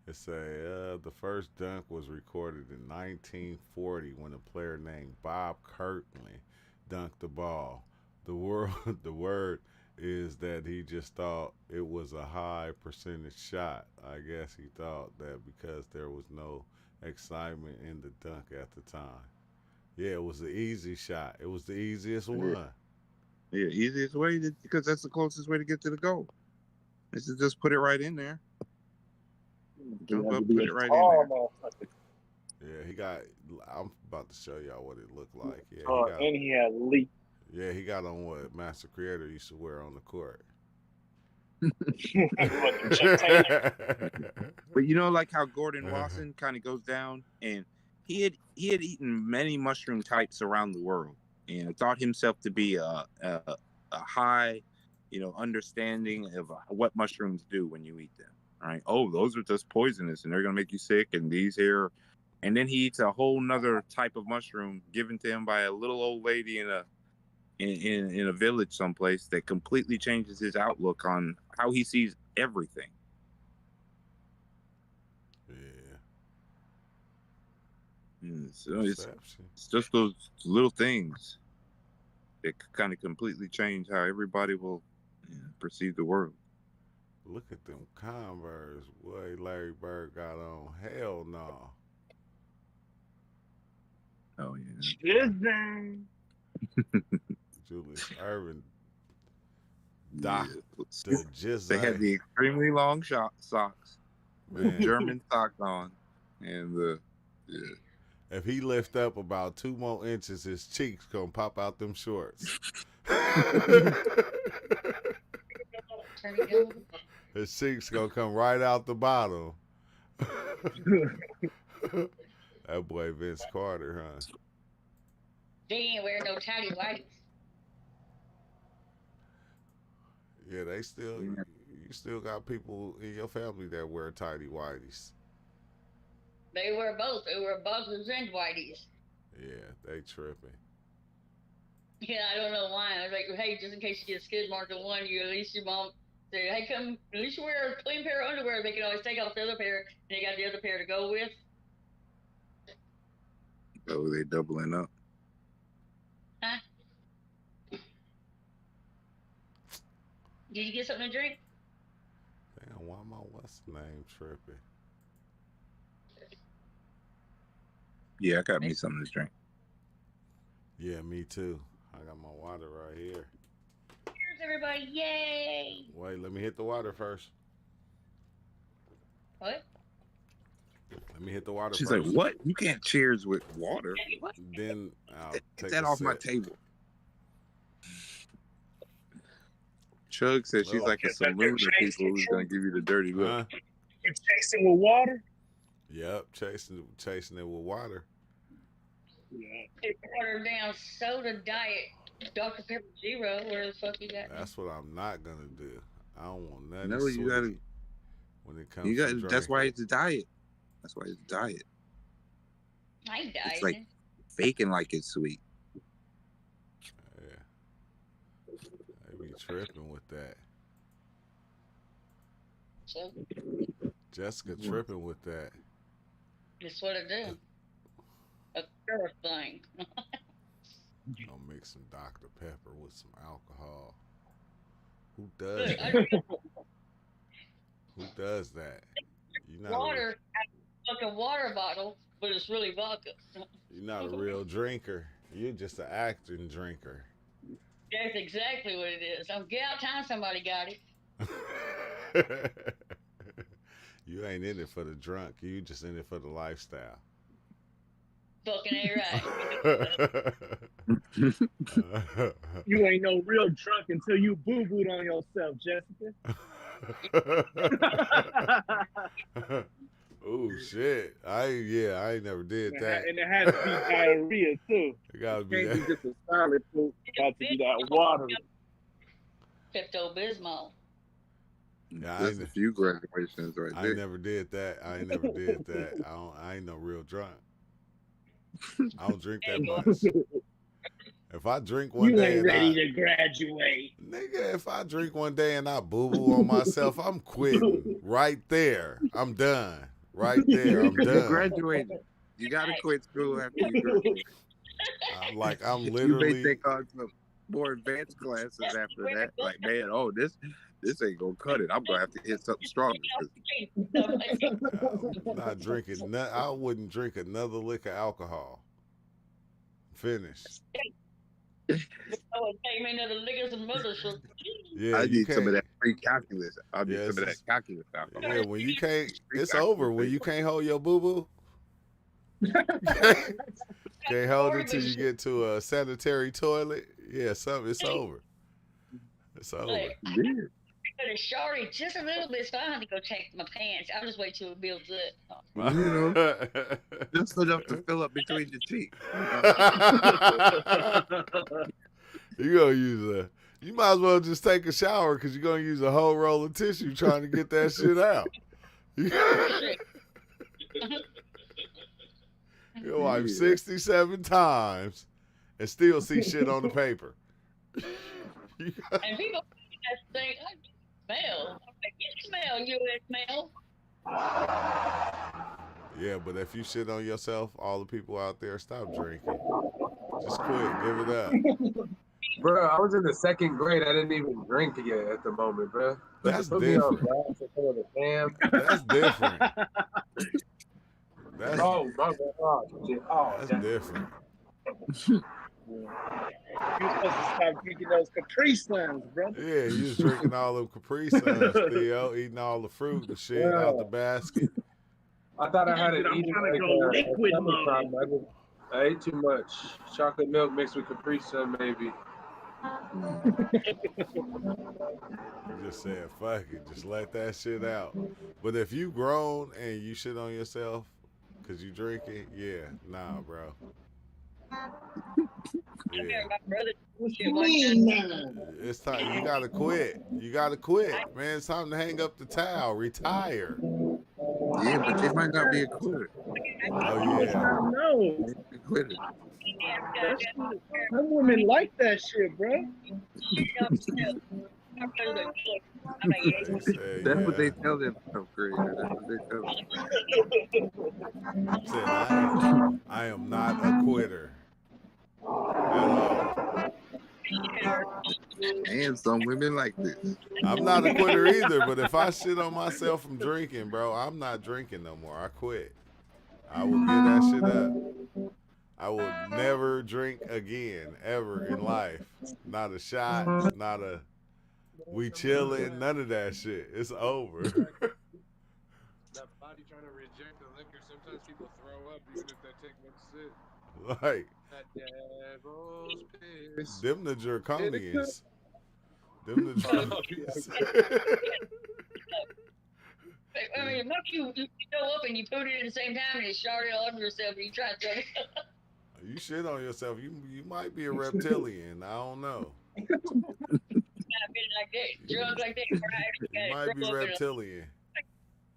Speaker 2: the first dunk was recorded in 1940 when a player named Bob Kirtley dunked the ball. The word is that he just thought it was a high percentage shot. I guess he thought that because there was no excitement in the dunk at the time. Yeah, it was the easy shot. It was the easiest one.
Speaker 1: Yeah, easiest way because that's the closest way to get to the goal. Is to just put it right in there. Jump up, put it right in there.
Speaker 2: Yeah, he got. I'm about to show y'all what it looked like. Yeah,
Speaker 6: and he had leak.
Speaker 2: Yeah, he got on what Master Creator used to wear on the court.
Speaker 1: But like how Gordon Wasson kind of goes down, and he had eaten many mushroom types around the world, and thought himself to be a high, understanding of what mushrooms do when you eat them. All right. Oh, those are just poisonous, and they're gonna make you sick. And these here, and then he eats a whole nother type of mushroom given to him by a little old lady in a village someplace that completely changes his outlook on how he sees everything.
Speaker 2: Yeah.
Speaker 1: So it's just those little things that kind of completely change how everybody will perceive the world.
Speaker 2: Look at them Converse. Boy, Larry Bird got on. Hell no.
Speaker 1: Oh yeah.
Speaker 2: Julius Irvin.
Speaker 1: Yeah.
Speaker 2: Just
Speaker 1: they had the extremely long socks, the German socks on, and
Speaker 2: if he lift up about 2 more inches, his cheeks gonna pop out them shorts. His cheeks gonna come right out the bottom. That boy Vince Carter, huh?
Speaker 4: They ain't wearing no tidy whities.
Speaker 2: Yeah, you still got people in your family that wear tidy whities.
Speaker 4: They wear both. They wear buzzers and whiteys.
Speaker 2: Yeah, they tripping.
Speaker 4: Yeah, I don't know why. I was like, hey, just in case you get a skid mark on one, at least your mom say, hey, come, at least you wear a clean pair of underwear. They can always take off the other pair, and they got the other pair to go with.
Speaker 1: Oh, they doubling up.
Speaker 4: Huh? Did you get something to drink?
Speaker 2: Damn, why my what's the name tripping?
Speaker 1: Yeah, I got me something to drink.
Speaker 2: Yeah, me too. I got my water right here.
Speaker 4: Cheers, everybody. Yay!
Speaker 2: Wait, let me hit the water first.
Speaker 4: What?
Speaker 2: Let me hit the water
Speaker 1: She's
Speaker 2: first.
Speaker 1: like, what? You can't cheers with water.
Speaker 2: Then I'll take
Speaker 1: that off
Speaker 2: sip.
Speaker 1: my table. Chug says she's like a saloon of people who's going to give you the dirty look.
Speaker 6: You chasing with water?
Speaker 2: Yep, chasing it with water.
Speaker 6: Yeah.
Speaker 4: Water down soda diet Dr. Pepper Zero. Where the fuck you got?
Speaker 2: That's what I'm not gonna do. I don't want nothing
Speaker 1: No,
Speaker 2: sweet
Speaker 1: you gotta.
Speaker 2: When it comes
Speaker 1: You got.
Speaker 2: to drinking.
Speaker 1: That's why it's a diet. That's why it's a diet.
Speaker 4: I ain't dieting.
Speaker 1: It's like faking like it's sweet.
Speaker 2: Yeah. They be tripping with that.
Speaker 4: So?
Speaker 2: Jessica tripping with that.
Speaker 4: That's what I do. A girl thing.
Speaker 2: I'll mix some Dr. Pepper with some alcohol. Who does that? Who does that? You're not
Speaker 4: water, like a water bottle, but it's really vodka.
Speaker 2: You're not a real drinker. You're just an acting drinker.
Speaker 4: That's exactly what it is. I'm get out time somebody got it.
Speaker 2: You ain't in it for the drunk. You just in it for the lifestyle.
Speaker 4: Fucking ain't right.
Speaker 6: You ain't no real drunk until you boo booed on yourself, Jessica.
Speaker 2: Oh shit! I ain't never did that.
Speaker 6: And it has to be diarrhea too.
Speaker 2: It gotta
Speaker 6: It
Speaker 2: be
Speaker 6: can't be
Speaker 2: that.
Speaker 6: just a solid poop. It got to be that water.
Speaker 4: Pepto Bismol.
Speaker 2: Yeah,
Speaker 1: There's a few graduations right
Speaker 2: I
Speaker 1: there.
Speaker 2: never did that. I ain't never did that. I ain't no real drunk. I don't drink that much. If I drink one
Speaker 6: You
Speaker 2: day
Speaker 6: ain't
Speaker 2: and
Speaker 6: ready
Speaker 2: I,
Speaker 6: to graduate.
Speaker 2: nigga, if I drink one day and I boo boo on myself, I'm quitting right there. I'm done. Right there, I'm
Speaker 1: You
Speaker 2: done.
Speaker 1: graduated. You got to quit school after you graduate.
Speaker 2: I'm
Speaker 1: You may
Speaker 2: literally.
Speaker 1: take on some more advanced classes after that. Like, man, oh, this ain't gonna cut it. I'm gonna have to hit something stronger.
Speaker 2: I'm not drinking. I wouldn't drink another lick of alcohol. Finished.
Speaker 4: Came into the liquor some mother so
Speaker 2: Yeah,
Speaker 1: I
Speaker 2: you
Speaker 1: need some of
Speaker 2: can't.
Speaker 1: that free calculus. I need
Speaker 2: Yeah,
Speaker 1: some of that calculus alcohol.
Speaker 2: Yeah, when you can't,
Speaker 1: Free
Speaker 2: it's
Speaker 1: calculus,
Speaker 2: over. When
Speaker 1: baby.
Speaker 2: you can't hold your boo boo, can't hold it till you get to a sanitary toilet. Yeah, it's over. It's over.
Speaker 4: like,
Speaker 1: Yeah.
Speaker 4: but it's shorty just a little bit, so I have to go check my pants. I'll just wait till it builds up.
Speaker 1: You know, just enough to fill up between the cheeks.
Speaker 2: You gonna use a. You might as well just take a shower because you're gonna use a whole roll of tissue trying to get that shit out. You wipe 67 times and still see shit on the paper.
Speaker 4: And people just think, I smell. I'm like, you smell, you smell.
Speaker 2: Yeah, but if you shit on yourself, all the people out there, stop drinking. Just quit. Give it up.
Speaker 3: Bro, I was in the 2nd grade. I didn't even drink yet at the moment, bro. But
Speaker 2: That's
Speaker 3: to put me on
Speaker 2: different.
Speaker 3: blast in front of the fam.
Speaker 2: That's different. That's
Speaker 3: Oh, my God. Shit. Oh,
Speaker 2: that's
Speaker 3: yeah.
Speaker 2: different.
Speaker 6: You're supposed to stop drinking those Capri Suns, brother.
Speaker 2: Yeah, you was drinking all them Capri Suns, Theo, eating all the fruit and shit out the basket.
Speaker 3: I thought I had it
Speaker 6: I'm
Speaker 3: eating
Speaker 6: trying to
Speaker 3: like
Speaker 6: go
Speaker 3: a
Speaker 6: liquid
Speaker 3: stomach
Speaker 6: mode.
Speaker 3: problem. I ate too much chocolate milk mixed with Capri Sun, maybe.
Speaker 2: You just said, fuck it, just let that shit out. But if you grown and you shit on yourself because you drinking, yeah, nah, bro. Yeah.
Speaker 4: My brother
Speaker 6: What you mean, man?
Speaker 2: It's time. You gotta quit. You gotta quit, man. It's time to hang up the towel. Retire.
Speaker 1: Yeah, but you might not be a quitter.
Speaker 2: Oh yeah.
Speaker 6: No,
Speaker 1: You a quitter.
Speaker 6: some women like that shit, bro.
Speaker 2: They say,
Speaker 1: That's what they
Speaker 2: yeah.
Speaker 1: tell them, creator. That's what they tell them.
Speaker 2: Said I am not a quitter at all.
Speaker 1: And some women like this.
Speaker 2: I'm not a quitter either. But if I shit on myself from drinking, bro, I'm not drinking no more. I quit. I will get that shit up. I will never drink again, ever in life. Not a shot, not a we chilling, none of that shit. It's over.
Speaker 3: That body trying to reject the liquor. Sometimes people throw up even if they take one sip.
Speaker 2: Like,
Speaker 3: That devil's piss.
Speaker 2: them the Jerconians. Them the Jerconians.
Speaker 4: I mean, once you go up and you put it at the same time and it started all over yourself and you try to
Speaker 2: You shit on yourself. You might be a reptilian. I don't know.
Speaker 4: like that, drunk like that, right?
Speaker 2: You might be reptilian.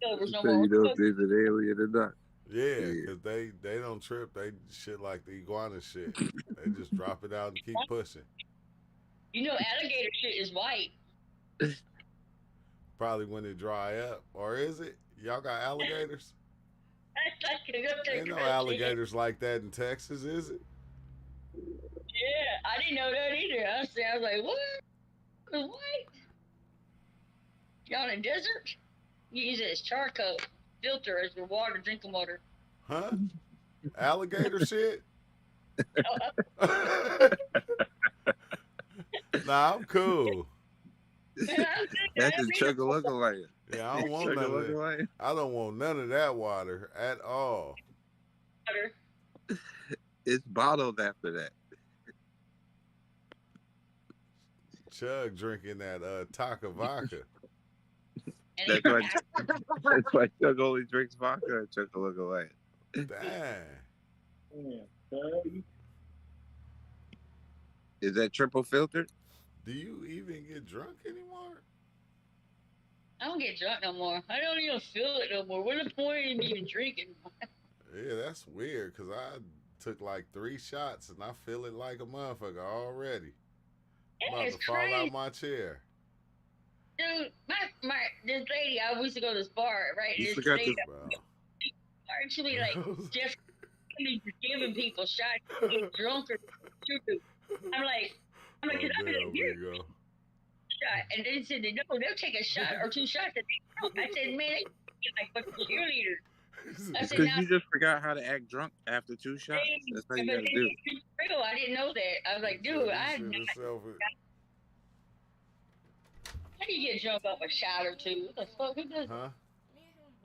Speaker 1: So you know if there's an alien or not.
Speaker 2: Yeah, because they don't trip. They shit like the iguana shit. They just drop it out and keep pushing.
Speaker 4: You know, alligator shit is white.
Speaker 2: Probably when it dry up. Or is it? Y'all got alligators? Ain't no alligators like that in Texas, is it?
Speaker 4: Yeah, I didn't know that either. I was like, what? What? Y'all in the desert? You use it as charcoal filter as your water, drinking water.
Speaker 2: Huh? Alligator shit? Nah, I'm cool.
Speaker 1: That's just chug-a-lugga like it.
Speaker 2: Yeah, I don't want none of that. I don't want none of that water at all.
Speaker 4: Water.
Speaker 1: It's bottled after that.
Speaker 2: Chug drinking that Taka vodka.
Speaker 1: That's why Chug only drinks vodka and Chug look away.
Speaker 2: Damn.
Speaker 1: Is that triple filtered?
Speaker 2: Do you even get drunk anymore?
Speaker 4: I don't get drunk no more. I don't even feel it no more. What's the point in even drinking?
Speaker 2: Yeah, that's weird because I took like 3 shots and I feel it like a motherfucker already. I'm about to fall out my chair.
Speaker 4: Dude, this lady, I used to go to this bar, right?
Speaker 1: You
Speaker 4: This
Speaker 1: forgot
Speaker 4: lady,
Speaker 1: to...
Speaker 4: she be like, just giving people shots to get drunk or stupid. I'm like,
Speaker 2: Oh,
Speaker 4: can I be
Speaker 2: damn,
Speaker 4: like, you
Speaker 2: bingo.
Speaker 4: shot? And they said, no, they'll take a shot or 2 shots. And I said, man, they get like fucking cheerleaders. I said,
Speaker 1: because you just forgot how to act drunk after 2 shots. That's how you
Speaker 4: but
Speaker 1: gotta do.
Speaker 4: real, I didn't know that. I was like, dude, how do you get drunk off a shot or 2? What the fuck? Who does
Speaker 2: Huh?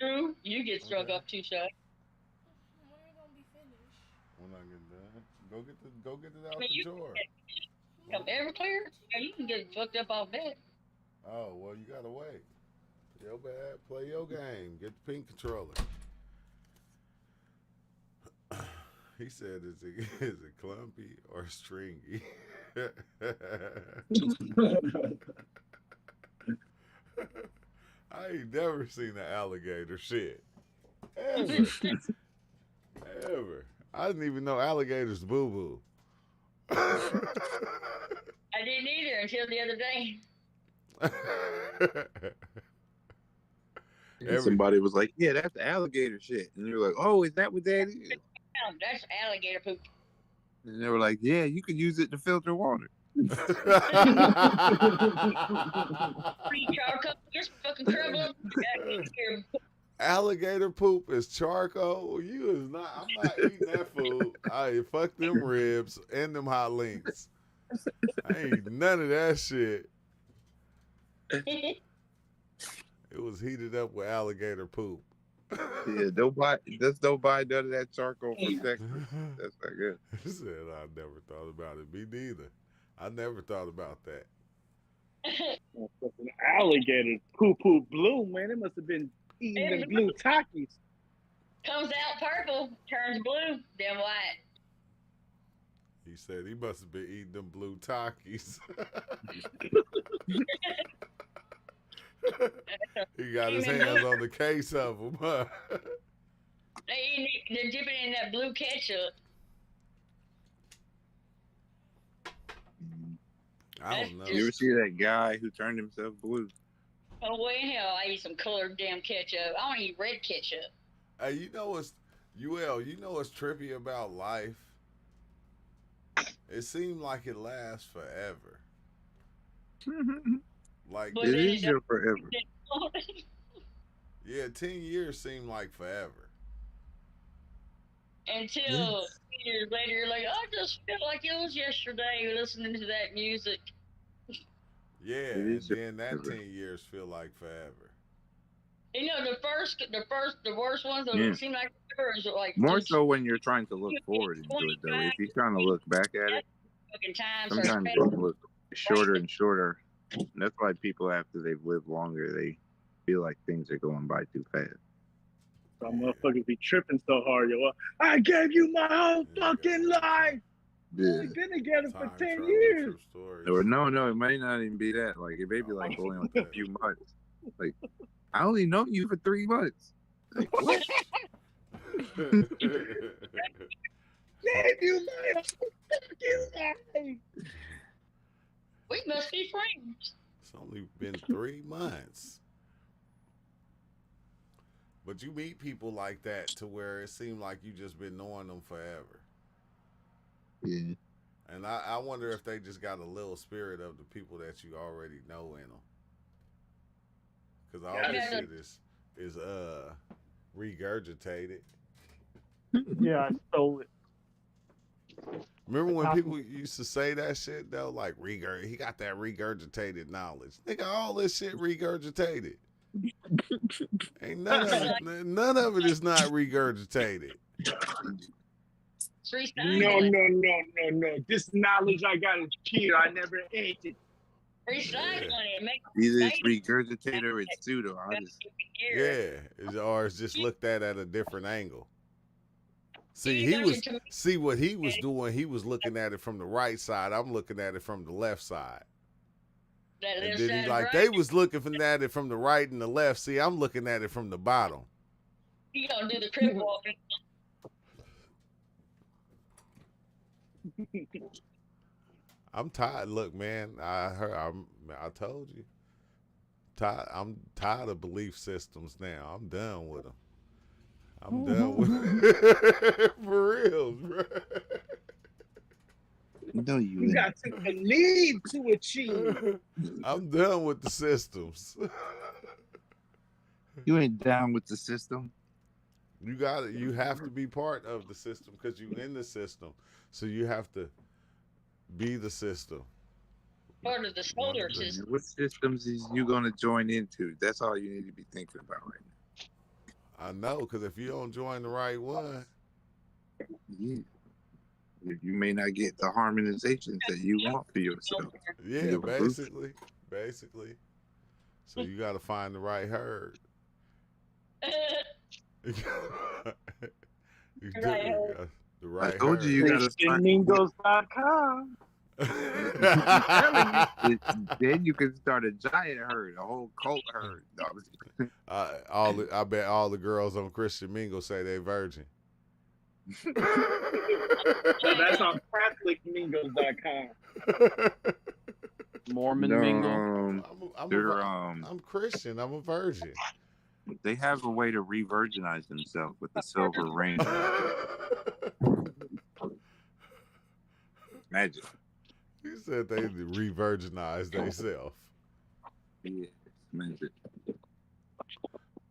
Speaker 4: Drew, you get drunk off 2 shots.
Speaker 8: When are you gonna be finished?
Speaker 2: When I get done, go get it out the drawer.
Speaker 4: Come Everclear? Yeah, you can get fucked up off that.
Speaker 2: Oh well, you gotta wait. Yo, bad. Play your game. Get the pink controller. He said, "Is it clumpy or stringy?" I ain't never seen an alligator shit. Ever. Ever. I didn't even know alligators boo boo.
Speaker 4: I didn't either until the other day.
Speaker 1: Somebody was like, "Yeah, that's alligator shit," and you're like, "Oh, is that what that is?"
Speaker 4: That's alligator poop.
Speaker 1: And they were like, "Yeah, you could use it to filter water."
Speaker 4: Just fucking crumble up.
Speaker 2: Alligator poop is charcoal. You is not. I'm not eating that food. I fuck them ribs and them hot links. I ain't none of that shit. It was heated up with alligator poop.
Speaker 1: Yeah, don't buy none of that charcoal from Texas. That's not good.
Speaker 2: He said I never thought about it. Me neither. I never thought about that.
Speaker 6: Alligator poo blue, man. It must have been eating them blue Takis.
Speaker 4: Comes out purple, turns blue, then white.
Speaker 2: He said he must have been eating them blue Takis. He got his hands on the case of them, huh?
Speaker 4: They're dipping in that blue ketchup.
Speaker 2: I don't know.
Speaker 1: You ever see that guy who turned himself blue?
Speaker 4: Oh, well, hell, I eat some colored damn ketchup. I don't eat red ketchup.
Speaker 2: Hey, you know what's trippy about life? It seemed like it lasts forever. Like
Speaker 1: it is your forever.
Speaker 2: Yeah, 10 years seemed like forever.
Speaker 4: Until years later, you're like, I just feel like it was yesterday listening to that music.
Speaker 2: Yeah, and then that 10 years feel like forever.
Speaker 4: You know, the worst ones that seem like forever is like
Speaker 1: more so when you're trying to look forward into it, though. If you're trying to look back at it, sometimes it look shorter and shorter. And that's why people, after they've lived longer, they feel like things are going by too fast.
Speaker 6: Some motherfuckers be tripping so hard, yo. I gave you my whole fucking life.
Speaker 1: Yeah.
Speaker 6: We've been together for 10 years.
Speaker 1: Or no, it may not even be that. Like it may be like only like a few months. Like I only know you for 3 months. Like what?
Speaker 6: Gave you my whole fucking life.
Speaker 4: We must be friends.
Speaker 2: It's only been 3 months. But you meet people like that to where it seemed like you just been knowing them forever.
Speaker 1: Yeah.
Speaker 2: And I wonder if they just got a little spirit of the people that you already know in them. Because all this shit is regurgitated.
Speaker 7: Yeah, I stole it.
Speaker 2: Remember when people used to say that shit though? Like he got that regurgitated knowledge. Nigga, all this shit regurgitated. Ain't none of it is not regurgitated.
Speaker 4: It's recycling.
Speaker 6: No. This knowledge I got is pure. I never ate it.
Speaker 4: Recycling it.
Speaker 1: Either it's regurgitated or it's pseudo.
Speaker 2: Yeah, or it's just looked at a different angle. See, what he was doing. He was looking at it from the right side. I'm looking at it from the left side. And then he's like, they was looking at it from the right and the left. See, I'm looking at it from the bottom.
Speaker 4: You gonna do the crib walking?
Speaker 2: I'm tired. Look, man, I told you. I'm tired of belief systems now. I'm done with them. I'm done with for real, bro.
Speaker 1: No,
Speaker 6: you got to believe to achieve.
Speaker 2: I'm done with the systems.
Speaker 1: You ain't down with the system.
Speaker 2: You got it. You have to be part of the system because you in the system. So you have to be the system.
Speaker 4: Part of the solar system.
Speaker 1: What systems is you gonna join into? That's all you need to be thinking about right now.
Speaker 2: I know, because if you don't join the right one,
Speaker 1: yeah, you may not get the harmonizations that you want for yourself.
Speaker 2: Yeah, basically. So you got to find the right herd. The right
Speaker 1: I told
Speaker 2: herd.
Speaker 1: you got to start.
Speaker 6: Mingos.com.
Speaker 1: Then you can start a giant herd, a whole cult herd.
Speaker 2: I bet all the girls on Christian Mingle say they virgin.
Speaker 6: That's on CatholicMingos.com.
Speaker 5: Mormon Mingle.
Speaker 2: I'm Christian. I'm a virgin.
Speaker 1: They have a way to re-virginize themselves with the silver ring. Magic.
Speaker 2: You said they re-virginize themselves.
Speaker 1: Yeah, magic.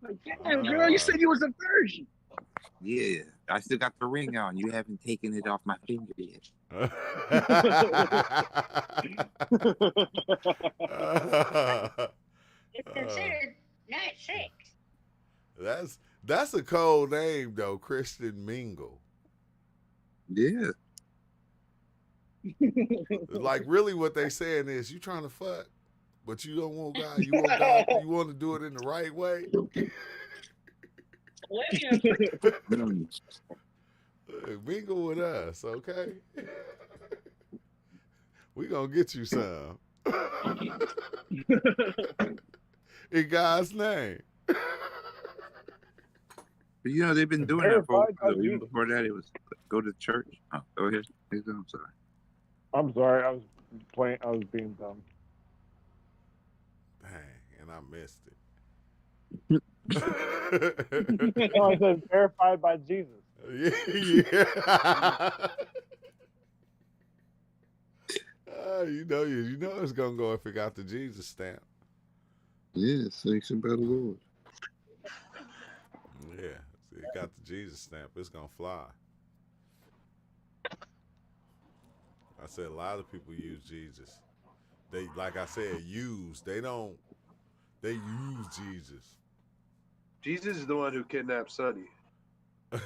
Speaker 6: Like, damn, girl, you said you was a virgin.
Speaker 1: Yeah, I still got the ring on. You haven't taken it off my finger yet.
Speaker 4: It's considered night sex.
Speaker 2: That's a cold name though, Christian Mingle.
Speaker 1: Yeah.
Speaker 2: Like really what they saying is you trying to fuck, but you don't want God. You want God. You want to do it in the right way. Mingle with us, okay? We gonna get you some. In God's name.
Speaker 1: But you know they've been doing that for even before that. It was go to church. Oh, go ahead. I'm sorry.
Speaker 7: I'm sorry. I was playing. I was being dumb.
Speaker 2: Dang, and I missed it.
Speaker 7: No, I said verified by Jesus.
Speaker 2: Yeah. You know it's gonna go if it got the Jesus stamp.
Speaker 1: Yeah, sanctioned by the Lord.
Speaker 2: Yeah, it got the Jesus stamp. It's gonna fly. I said a lot of people use Jesus. They, like I said, use. They don't. They use Jesus.
Speaker 3: Jesus is the one who kidnapped Sonny. I'm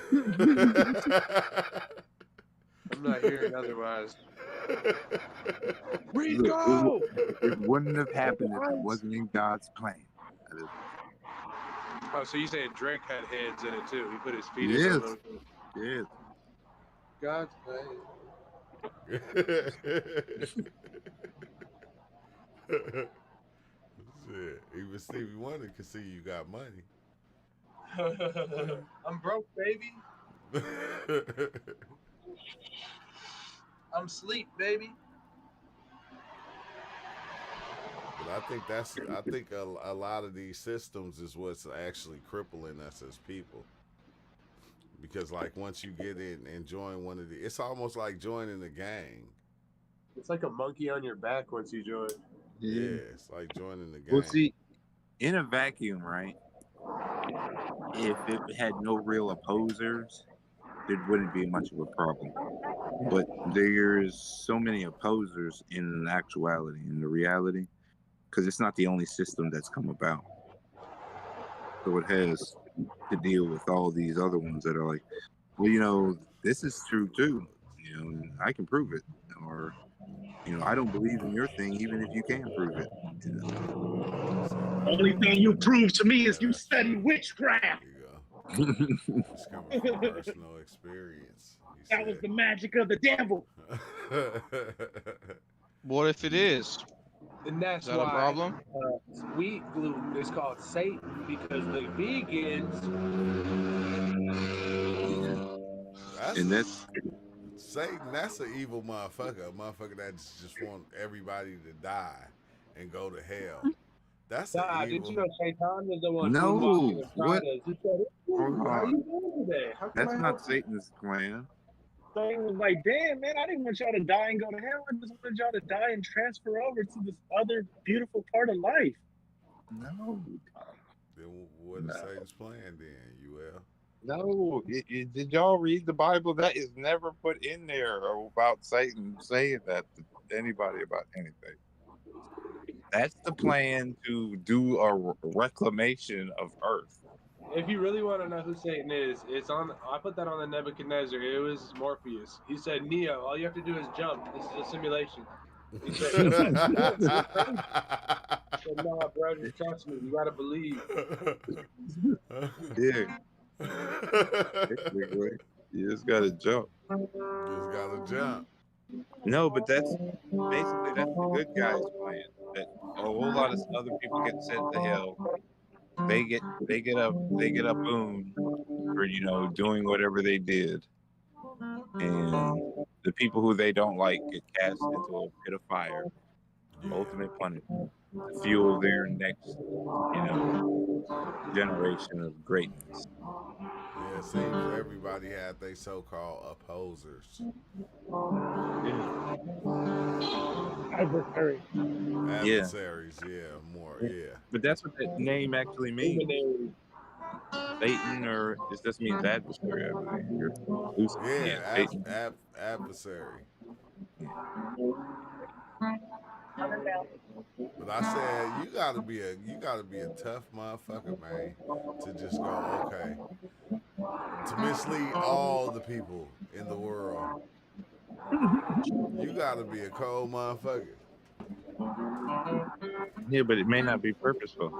Speaker 3: not hearing otherwise.
Speaker 1: Rico! It wouldn't have happened if it wasn't in God's plan.
Speaker 3: Oh, so you saying Drake had hands in it too? He put his feet in it?
Speaker 1: Yes.
Speaker 3: God's plan.
Speaker 2: Shit. Even Stevie Wonder can see you got money.
Speaker 3: I'm broke, baby. I'm sleep, baby.
Speaker 2: But I think a lot of these systems is what's actually crippling us as people. Because like once you get in and join one of the, it's almost like joining a gang.
Speaker 3: It's like a monkey on your back once you join.
Speaker 2: Yeah, it's like joining the gang.
Speaker 1: Well, see, in a vacuum, right? If it had no real opposers, there wouldn't be much of a problem. But there's so many opposers in actuality, in the reality, because it's not the only system that's come about. So it has to deal with all these other ones that are like, well, this is true too. And I can prove it. Or, I don't believe in your thing, even if you can prove it.
Speaker 6: Only thing you prove to me is you
Speaker 2: that's
Speaker 6: study
Speaker 2: true.
Speaker 6: witchcraft.
Speaker 2: There you go. It's coming from personal experience. He
Speaker 6: That was
Speaker 2: said.
Speaker 6: the magic of the devil.
Speaker 5: What if it is?
Speaker 9: And
Speaker 5: Is
Speaker 9: that's
Speaker 5: that a
Speaker 9: why
Speaker 5: problem?
Speaker 9: wheat gluten is called Satan, because the vegans.
Speaker 2: That's
Speaker 1: And that's
Speaker 2: Satan. That's an evil motherfucker. A motherfucker that just want everybody to die and go to hell. That's an
Speaker 9: Nah, did you
Speaker 2: evil.
Speaker 9: know Shaitan is the one food
Speaker 1: no,
Speaker 9: mocking and
Speaker 1: what?
Speaker 9: tried us? He said,
Speaker 1: Hold
Speaker 9: "Ooh, how
Speaker 1: on.
Speaker 9: you doing today? How can
Speaker 1: That's
Speaker 9: I
Speaker 1: not
Speaker 9: help you?"
Speaker 1: Satan's plan.
Speaker 6: Satan was like, damn, man, I didn't want y'all to die and go to hell. I just wanted y'all to die and transfer over to this other beautiful part of life.
Speaker 1: No,
Speaker 2: Then what is
Speaker 1: no,
Speaker 2: Satan's plan then? UL.
Speaker 1: no. Did y'all read the Bible? That is never put in there about Satan saying that to anybody about anything. That's the plan to do a reclamation of Earth.
Speaker 9: If you really want to know who Satan is, it's on. I put that on the Nebuchadnezzar. It was Morpheus. He said, "Neo, all you have to do is jump. This is a simulation." He said, "Nobody can. You're crazy." He said, "No, bro, just trust me. You gotta believe."
Speaker 1: Yeah, basically. You just gotta jump.
Speaker 2: Just gotta jump.
Speaker 1: No, but that's basically that's the good guy's plan. That a whole lot of other people get sent to hell. They get a boon for doing whatever they did, and the people who they don't like get cast into a pit of fire,
Speaker 2: Yeah.
Speaker 1: ultimate punishment, to fuel their next generation of greatness.
Speaker 2: Yeah, it seems everybody had they so-called opposers,
Speaker 1: Yeah,
Speaker 7: Adversary.
Speaker 1: yeah,
Speaker 2: adversaries. Yeah, more. Yeah,
Speaker 1: but that's what that name actually means.
Speaker 9: Luminary.
Speaker 1: Satan, or it just means adversary, I believe. Yeah,
Speaker 2: yeah,
Speaker 1: Satan.
Speaker 2: adversary.
Speaker 1: Yeah.
Speaker 2: But I said you gotta be a tough motherfucker, man, to just go okay to mislead all the people in the world. You gotta be a cold motherfucker.
Speaker 1: Yeah, but it may not be purposeful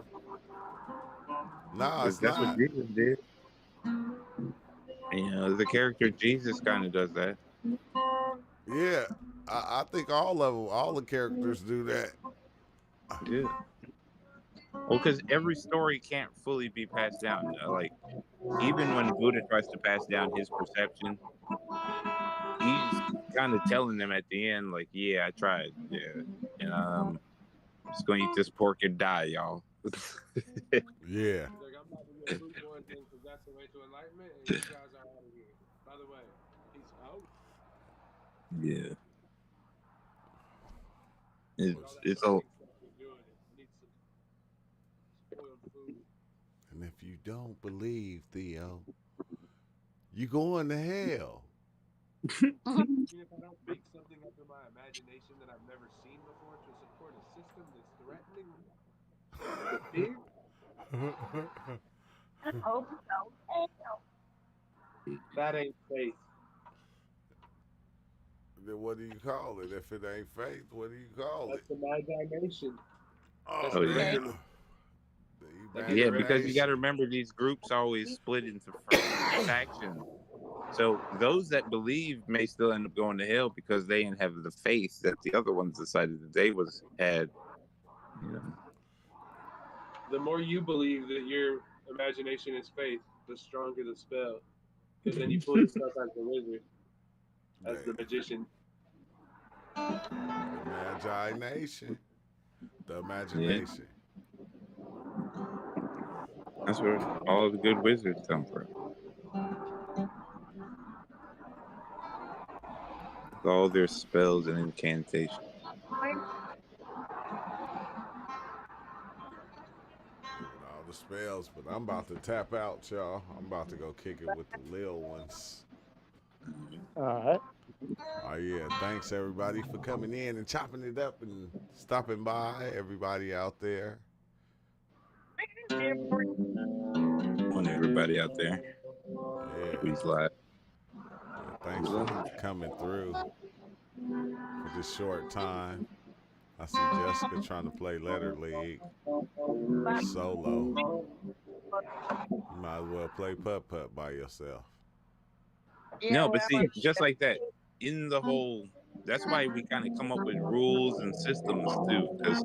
Speaker 2: Nah,
Speaker 1: because
Speaker 2: it's
Speaker 1: that's what
Speaker 2: not.
Speaker 1: Jesus did. And, the character Jesus kind of does that.
Speaker 2: Yeah, I think all of them, all the characters do that.
Speaker 1: Yeah. Well, because every story can't fully be passed down. Like even when Buddha tries to pass down his perception, he's kind of telling them at the end, like, "Yeah, I tried. Yeah, and I'm just gonna eat this pork and die, y'all."
Speaker 2: Yeah,
Speaker 9: He's like, "I'm about to get food poisoning because that's the way to enlightenment, and you guys are out of here." By the way, peace out.
Speaker 1: Yeah,
Speaker 9: All
Speaker 1: it's
Speaker 9: that
Speaker 1: it's a
Speaker 9: fighting stuff you're doing, it needs some spoiled food.
Speaker 2: and if you don't believe Theo, you going to hell.
Speaker 9: Even if I don't make something up in my imagination that I've never seen before to support a system that's threatening fear, that ain't faith.
Speaker 2: Then what do you call it? If it ain't faith, what do you call it?
Speaker 9: That's the imagination. That's
Speaker 2: Oh
Speaker 1: oh
Speaker 9: the
Speaker 1: yeah.
Speaker 2: damn,
Speaker 9: reckoning.
Speaker 2: the
Speaker 9: That'd be the
Speaker 1: Yeah, because you got to
Speaker 2: imagination.
Speaker 1: remember these groups always split into factions. So those that believe may still end up going to hell because they didn't have the faith that the other ones decided that they had. You know.
Speaker 9: The more you believe that your imagination is faith, the stronger the spell. Because then you pull yourself as the wizard, as the
Speaker 2: Damn,
Speaker 9: magician.
Speaker 2: the imagination, the
Speaker 1: Yeah,
Speaker 2: imagination.
Speaker 1: that's where all the good wizards come from. With all their spells and incantations.
Speaker 2: Doing all the spells, but I'm about to tap out, y'all. I'm about to go kick it with the lil ones.
Speaker 7: All right.
Speaker 2: Oh yeah, thanks everybody for coming in and chopping it up and stopping by. Everybody out there.
Speaker 1: on everybody out there.
Speaker 2: Yeah.
Speaker 1: Please live.
Speaker 2: Thanks for coming through for this short time. I see Jessica trying to play Letter League solo. You might as well play putt putt by yourself.
Speaker 4: Yeah,
Speaker 1: No, but
Speaker 4: well,
Speaker 1: see, just like that, in the whole, that's why we kind of come up with rules and systems too, because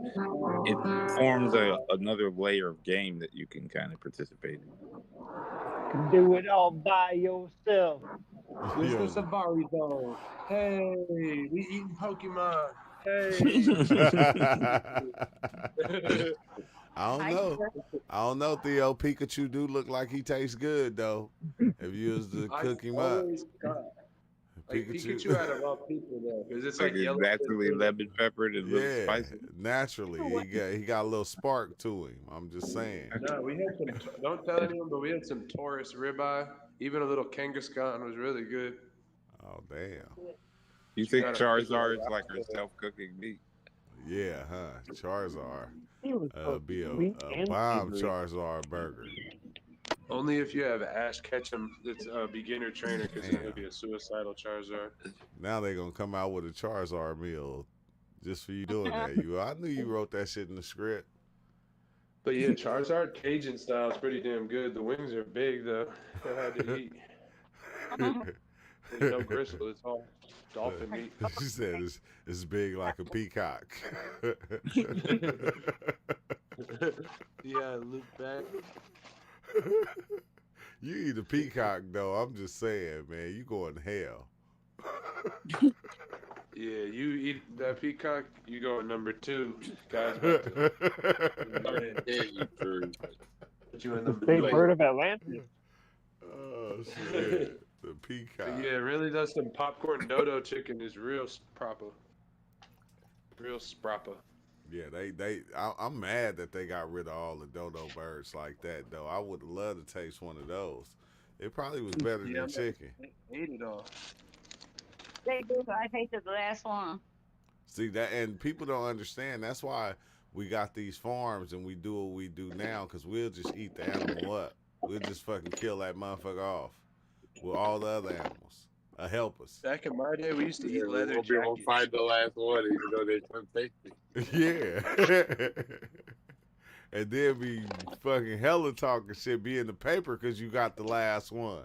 Speaker 1: it forms another layer of game that you can kind of participate in.
Speaker 7: Do it all by yourself.
Speaker 9: Mr. Savari Zone. Hey, we eating Pokemon. Hey.
Speaker 2: I don't know, Theo. Pikachu do look like he tastes good though. If you was to cook him up.
Speaker 9: Like Pikachu out of all people though, because it's like
Speaker 1: it's
Speaker 9: yellow.
Speaker 1: naturally lemon peppered and a little
Speaker 2: Yeah,
Speaker 1: spicy.
Speaker 2: naturally he got a little spark to him. I'm just saying.
Speaker 9: No, we had some. Don't tell anyone, but we had some Taurus ribeye. Even a little Kangaskhan was really good.
Speaker 2: Oh damn.
Speaker 1: You think Charizard's like a self-cooking meat?
Speaker 2: Yeah, huh? Charizard.
Speaker 7: He was
Speaker 2: Be a
Speaker 7: and
Speaker 2: bomb
Speaker 7: savory.
Speaker 2: Charizard burger.
Speaker 9: Only if you have Ash Ketchum that's a beginner trainer, because then he'll be a suicidal Charizard.
Speaker 2: Now they're gonna come out with a Charizard meal just for you doing that. I knew you wrote that shit in the script.
Speaker 9: But yeah, Charizard Cajun style is pretty damn good. The wings are big though. They're hard to eat. There's no gristle. It's all dolphin meat.
Speaker 2: She said it's big like a peacock.
Speaker 9: Yeah, look back.
Speaker 2: You eat a peacock though. I'm just saying, man. You going to hell.
Speaker 9: Yeah, you eat that peacock, you go at number 2. Guys,
Speaker 1: Yeah, you true.
Speaker 9: put you in
Speaker 7: The
Speaker 9: number
Speaker 7: big
Speaker 9: 2.
Speaker 7: bird of Atlantis.
Speaker 2: Oh shit. The peacock.
Speaker 9: Yeah, it really does some popcorn dodo chicken is real proper. Real sprappa.
Speaker 2: Yeah, I'm mad that they got rid of all the dodo birds like that though. I would love to taste one of those. It probably was better than chicken.
Speaker 9: They ate it all.
Speaker 4: they do. I tasted the last one.
Speaker 2: See that, and people don't understand. That's why we got these farms and we do what we do now, because we'll just eat the animal up. We'll just fucking kill that motherfucker off with all the other animals. Help us.
Speaker 9: Back in my day, we used to eat
Speaker 3: We
Speaker 9: leather
Speaker 3: won't be able to
Speaker 9: jackets.
Speaker 3: find the last one, even though they're tasty.
Speaker 2: Yeah. And then be fucking hella talking shit, be in the paper because you got the last one.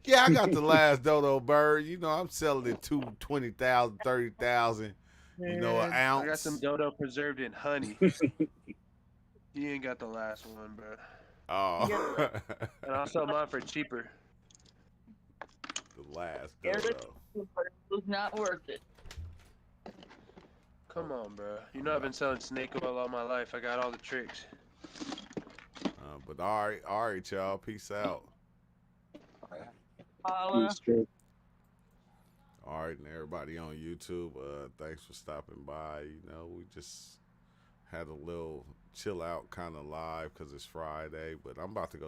Speaker 2: Yeah, I got the last dodo bird. You know, I'm selling it to 20,000, 30,000. You know, an ounce.
Speaker 9: I got some dodo preserved in honey. You ain't got the last one, bro.
Speaker 2: Oh.
Speaker 9: And I'll sell mine for cheaper.
Speaker 2: The last dodo.
Speaker 4: But it was not worth it.
Speaker 9: Come on, bro. You know I've been selling snake oil all my life. I got all the tricks.
Speaker 2: But all right, y'all. Peace out.
Speaker 4: Paula.
Speaker 2: All right, and everybody on YouTube, thanks for stopping by. You know, we just had a little chill out kind of live because it's Friday, but I'm about to go